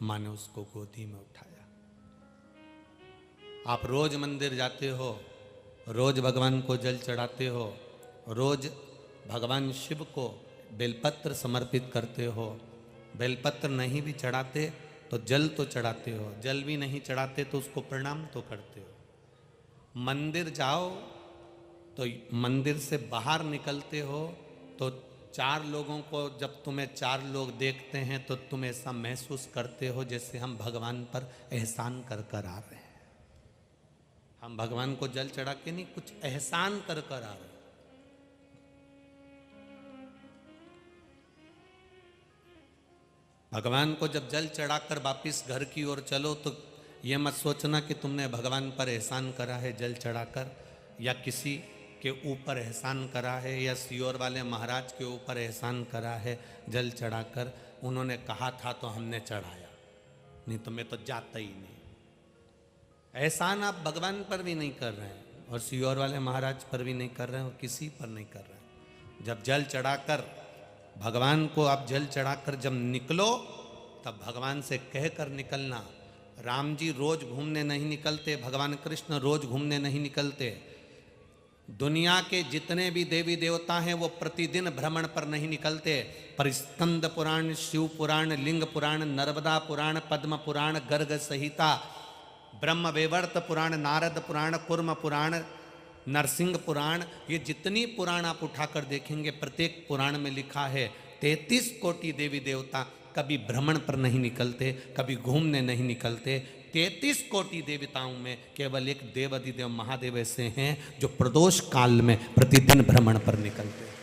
मां ने उसको गोदी में उठाया। आप रोज मंदिर जाते हो, रोज भगवान को जल चढ़ाते हो, रोज भगवान शिव को बेलपत्र समर्पित करते हो, बेलपत्र नहीं भी चढ़ाते तो जल तो चढ़ाते हो, जल भी नहीं चढ़ाते तो उसको प्रणाम तो करते हो। मंदिर जाओ तो मंदिर से बाहर निकलते हो तो 4 लोगों को, जब तुम्हें 4 लोग देखते हैं तो तुम ऐसा महसूस करते हो जैसे हम भगवान पर एहसान कर कर आ रहे हैं। हम भगवान को जल चढ़ा के नहीं, कुछ एहसान कर कर आ रहे हैं। भगवान को जब जल चढ़ाकर वापिस घर की ओर चलो तो ये मत सोचना कि तुमने भगवान पर एहसान करा है जल चढ़ाकर, या किसी के ऊपर एहसान करा है, या सियोर वाले महाराज के ऊपर एहसान करा है जल चढ़ाकर। उन्होंने कहा था तो हमने चढ़ाया, नहीं तो मैं तो जाता ही नहीं। एहसान आप भगवान पर भी नहीं कर रहे हैं, और सियोर वाले महाराज पर भी नहीं कर रहे हैं, और किसी पर नहीं कर रहे हैं। जब जल चढ़ाकर भगवान को आप जल चढ़ाकर जब निकलो, तब भगवान से कहकर निकलना। राम जी रोज घूमने नहीं निकलते, भगवान कृष्ण रोज घूमने नहीं निकलते। दुनिया के जितने भी देवी देवता हैं वो प्रतिदिन भ्रमण पर नहीं निकलते, पर स्कंद पुराण, शिव पुराण, लिंग पुराण, नर्मदा पुराण, पद्म पुराण, गर्ग संहिता, ब्रह्म वैवर्त पुराण, नारद पुराण, कुर्म पुराण, नरसिंह पुराण, ये जितनी पुराण आप उठाकर देखेंगे, प्रत्येक पुराण में लिखा है 33 कोटि देवी देवता कभी भ्रमण पर नहीं निकलते, कभी घूमने नहीं निकलते। 33 कोटि देवताओं में केवल एक देवाधिदेव महादेव ऐसे हैं जो प्रदोष काल में प्रतिदिन भ्रमण पर निकलते हैं।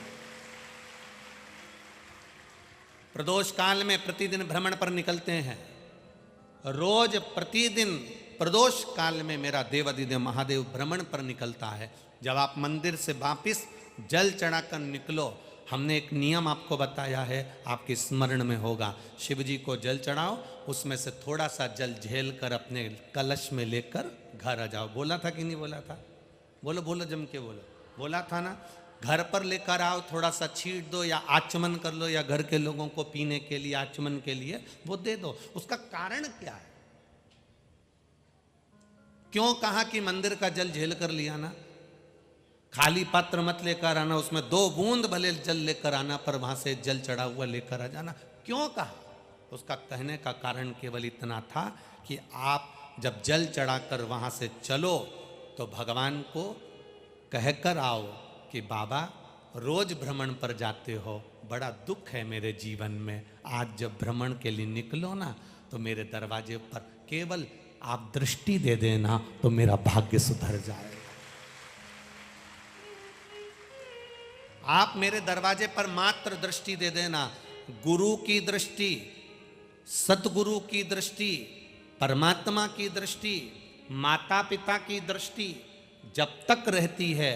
प्रदोष काल में प्रतिदिन भ्रमण पर निकलते हैं। रोज प्रतिदिन प्रदोष काल में मेरा देवाधिदेव महादेव भ्रमण पर निकलता है। जब आप मंदिर से वापिस जल चढ़ाकर निकलो, हमने एक नियम आपको बताया है, आपके स्मरण में होगा। शिव जी को जल चढ़ाओ, उसमें से थोड़ा सा जल झेल कर अपने कलश में लेकर घर आ जाओ। बोला था कि नहीं बोला था? बोलो बोलो, जम के बोलो। बोला था ना? घर पर लेकर आओ, थोड़ा सा छीट दो या आचमन कर लो, या घर के लोगों को पीने के लिए आचमन के लिए वो दे दो। उसका कारण क्या है? क्यों कहा कि मंदिर का जल झेल कर लिया ना? खाली पात्र मत लेकर आना, उसमें 2 बूंद भले जल लेकर आना, पर वहां से जल चढ़ा हुआ लेकर आ जाना। क्यों कहा? उसका कहने का कारण केवल इतना था कि आप जब जल चढ़ाकर वहां से चलो तो भगवान को कहकर आओ कि बाबा रोज भ्रमण पर जाते हो, बड़ा दुख है मेरे जीवन में, आज जब भ्रमण के लिए निकलो ना तो मेरे दरवाजे पर केवल आप दृष्टि दे देना तो मेरा भाग्य सुधर जाएगा। आप मेरे दरवाजे पर मात्र दृष्टि दे देना। गुरु की दृष्टि, सतगुरु की दृष्टि, परमात्मा की दृष्टि, माता पिता की दृष्टि जब तक रहती है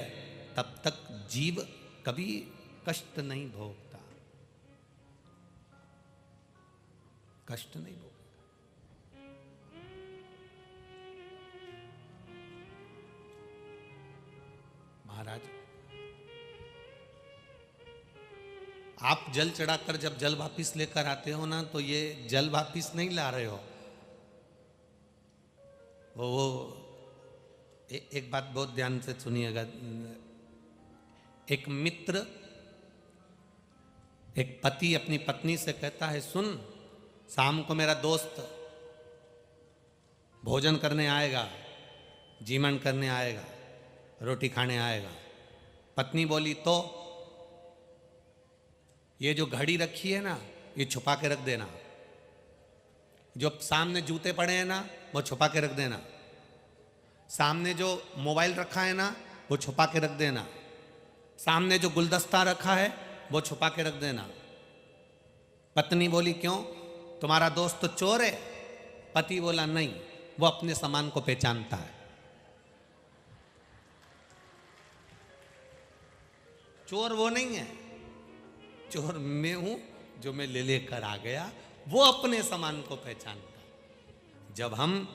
तब तक जीव कभी कष्ट नहीं भोगता, कष्ट नहीं भोगता। महाराज, आप जल चढ़ाकर जब जल वापिस लेकर आते हो ना, तो ये जल वापिस नहीं ला रहे हो। वो एक बात बहुत ध्यान से सुनिएगा। एक मित्र, एक पति अपनी पत्नी से कहता है, सुन, शाम को मेरा दोस्त भोजन करने आएगा, जीवन करने आएगा, रोटी खाने आएगा। पत्नी बोली, तो ये जो घड़ी रखी है ना, ये छुपा के रख देना। जो सामने जूते पड़े हैं ना, वो छुपा के रख देना। सामने जो मोबाइल रखा है ना, वो छुपा के रख देना। सामने जो गुलदस्ता रखा है, वो छुपा के रख देना। पत्नी बोली, क्यों, तुम्हारा दोस्त तो चोर है? पति बोला, नहीं, वो अपने सामान को पहचानता है। चोर वो नहीं है, चोर मैं हूं जो मैं ले लेकर आ गया। वो अपने सामान को पहचानता। जब हम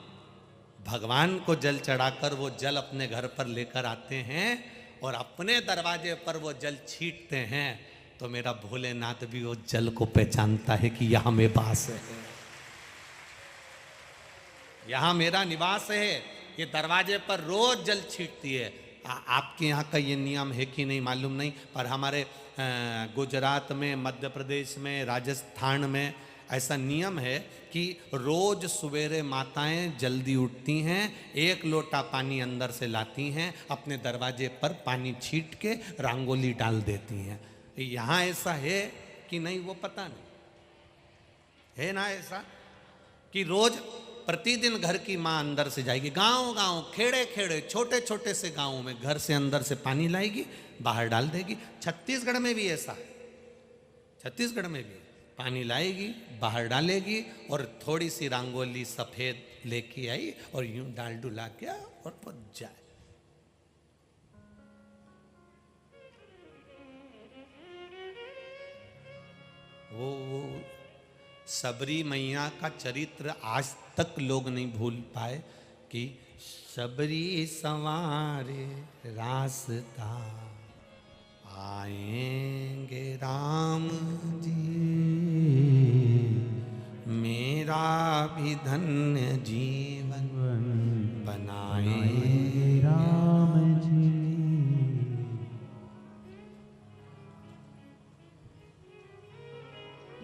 भगवान को जल चढ़ाकर वो जल अपने घर पर लेकर आते हैं और अपने दरवाजे पर वो जल छींटते हैं, तो मेरा भोलेनाथ भी वो जल को पहचानता है कि यहां मेरे पास है, यहां मेरा निवास है। ये दरवाजे पर रोज जल छींटती है। आपके यहाँ का ये नियम है कि नहीं मालूम नहीं, पर हमारे गुजरात में, मध्य प्रदेश में, राजस्थान में ऐसा नियम है कि रोज सवेरे माताएं जल्दी उठती हैं, 1 लोटा पानी अंदर से लाती हैं, अपने दरवाजे पर पानी छींट के रंगोली डाल देती हैं। यहाँ ऐसा है कि नहीं वो पता नहीं, है ना ऐसा कि रोज प्रतिदिन घर की माँ अंदर से जाएगी, गांव गांव, खेड़े खेड़े, छोटे छोटे से गांवों में घर से अंदर से पानी लाएगी, बाहर डाल देगी। छत्तीसगढ़ में भी ऐसा है, छत्तीसगढ़ में भी पानी लाएगी, बाहर डालेगी और थोड़ी सी रंगोली सफेद लेके आई और यूं डाल डुला के और पहुंच जाए। वो सबरी मैया का चरित्र आज तक लोग नहीं भूल पाए कि सबरी संवारे रास्ता, आएंगे राम जी, मेरा भी धन्य जीवन बनाएंगे राम जी।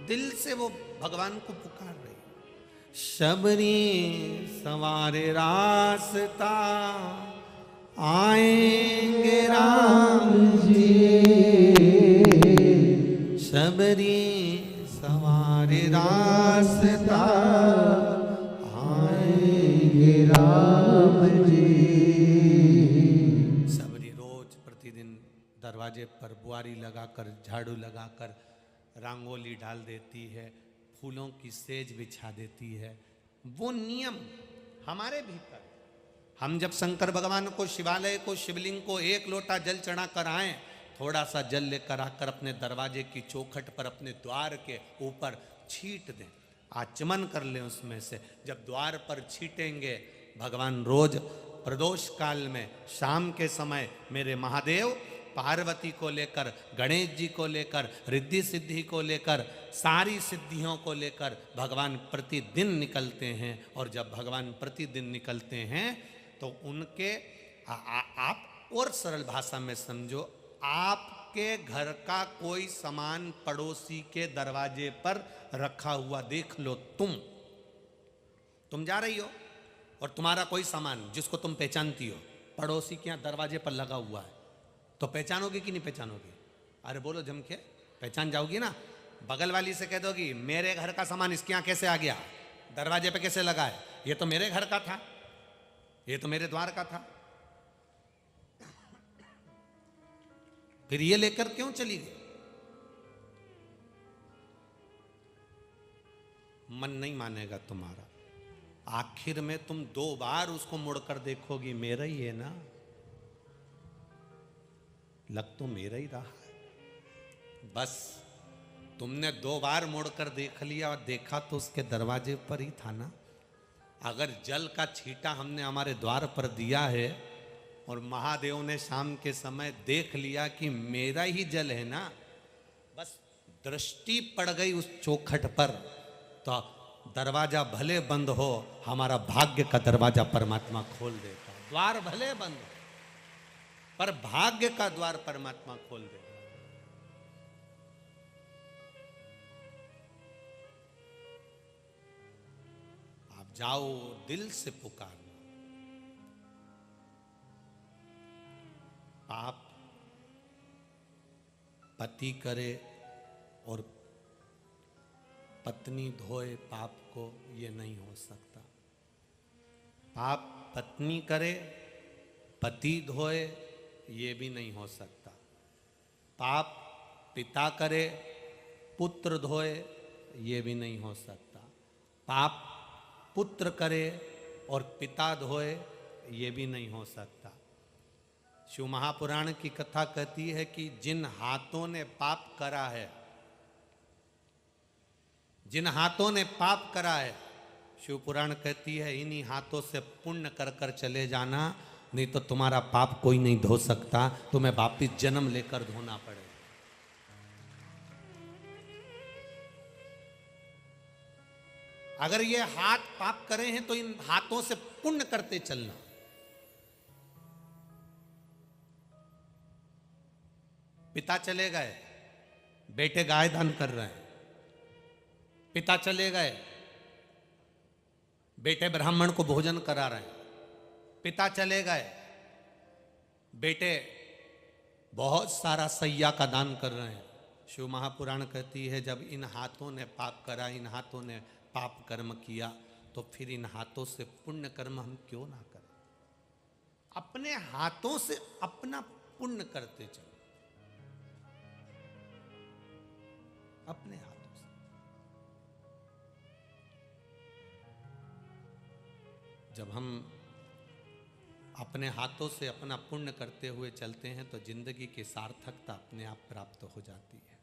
दिल से वो भगवान को पुकार रहे। शबरी सवारे रास्ता, आएंगे राम जी, शबरी सवारे रास्ता, आएंगे राम जी। शबरी रोज प्रतिदिन दरवाजे पर बुआरी लगाकर, झाड़ू लगाकर रंगोली डाल देती है, फूलों की सेज बिछा देती है, वो नियम हमारे भीतर। हम जब शंकर भगवान को, शिवालय को, शिवलिंग को एक लोटा जल चढ़ा कर आए, थोड़ा सा जल लेकर आकर अपने दरवाजे की चौखट पर, अपने द्वार के ऊपर छीट दें, आचमन कर लें उसमें से। जब द्वार पर छीटेंगे, भगवान रोज प्रदोष काल में शाम के समय मेरे महादेव पार्वती को लेकर, गणेश जी को लेकर, रिद्धि सिद्धि को लेकर, सारी सिद्धियों को लेकर भगवान प्रतिदिन निकलते हैं। और जब भगवान प्रतिदिन निकलते हैं तो उनके आप और सरल भाषा में समझो, आपके घर का कोई सामान पड़ोसी के दरवाजे पर रखा हुआ देख लो, तुम जा रही हो और तुम्हारा कोई सामान जिसको तुम पहचानती हो पड़ोसी के यहाँ दरवाजे पर लगा हुआ है, तो पहचानोगे कि नहीं पहचानोगे? अरे बोलो जम के, पहचान जाओगी ना। बगल वाली से कह दोगी मेरे घर का सामान इसके यहाँ कैसे आ गया, दरवाजे पे कैसे लगा है, ये तो मेरे घर का था, ये तो मेरे द्वार का था, फिर ये लेकर क्यों चली गई? मन नहीं मानेगा तुम्हारा। आखिर में तुम 2 बार उसको मुड़कर देखोगी, मेरा ही है ना, लग तो मेरा ही रहा है। बस तुमने 2 बार मुड़कर देख लिया और देखा तो उसके दरवाजे पर ही था ना। अगर जल का छींटा हमने हमारे द्वार पर दिया है और महादेव ने शाम के समय देख लिया कि मेरा ही जल है ना, बस दृष्टि पड़ गई उस चौखट पर, तो दरवाजा भले बंद हो, हमारा भाग्य का दरवाजा परमात्मा खोल देता है। द्वार भले बंद हो पर भाग्य का द्वार परमात्मा खोल देता है। आप जाओ, दिल से पुकारना। पाप पति करे और पत्नी धोए पाप को, ये नहीं हो सकता। पाप पत्नी करे, पति धोए, ये भी नहीं हो सकता। पाप पिता करे, पुत्र धोए, ये भी नहीं हो सकता। पाप पुत्र करे और पिता धोए, ये भी नहीं हो सकता। शिव महापुराण की कथा कहती है कि जिन हाथों ने पाप करा है, जिन हाथों ने पाप करा है, शिव पुराण कहती है इन्हीं हाथों से पुण्य कर कर चले जाना, नहीं तो तुम्हारा पाप कोई नहीं धो सकता, तुम्हें वापिस जन्म लेकर धोना पड़ेगा। अगर ये हाथ पाप करे हैं तो इन हाथों से पुण्य करते चलना। पिता चले गए, बेटे गाय दान कर रहे हैं। पिता चले गए, बेटे ब्राह्मण को भोजन करा रहे हैं। पिता चले गए, बेटे बहुत सारा सैया का दान कर रहे हैं। शिव महापुराण कहती है जब इन हाथों ने पाप करा, इन हाथों ने पाप कर्म किया, तो फिर इन हाथों से पुण्य कर्म हम क्यों ना करें? अपने हाथों से अपना पुण्य करते चलो, अपने हाथों से। जब हम अपने हाथों से अपना पुण्य करते हुए चलते हैं तो जिंदगी की सार्थकता अपने आप प्राप्त हो जाती है।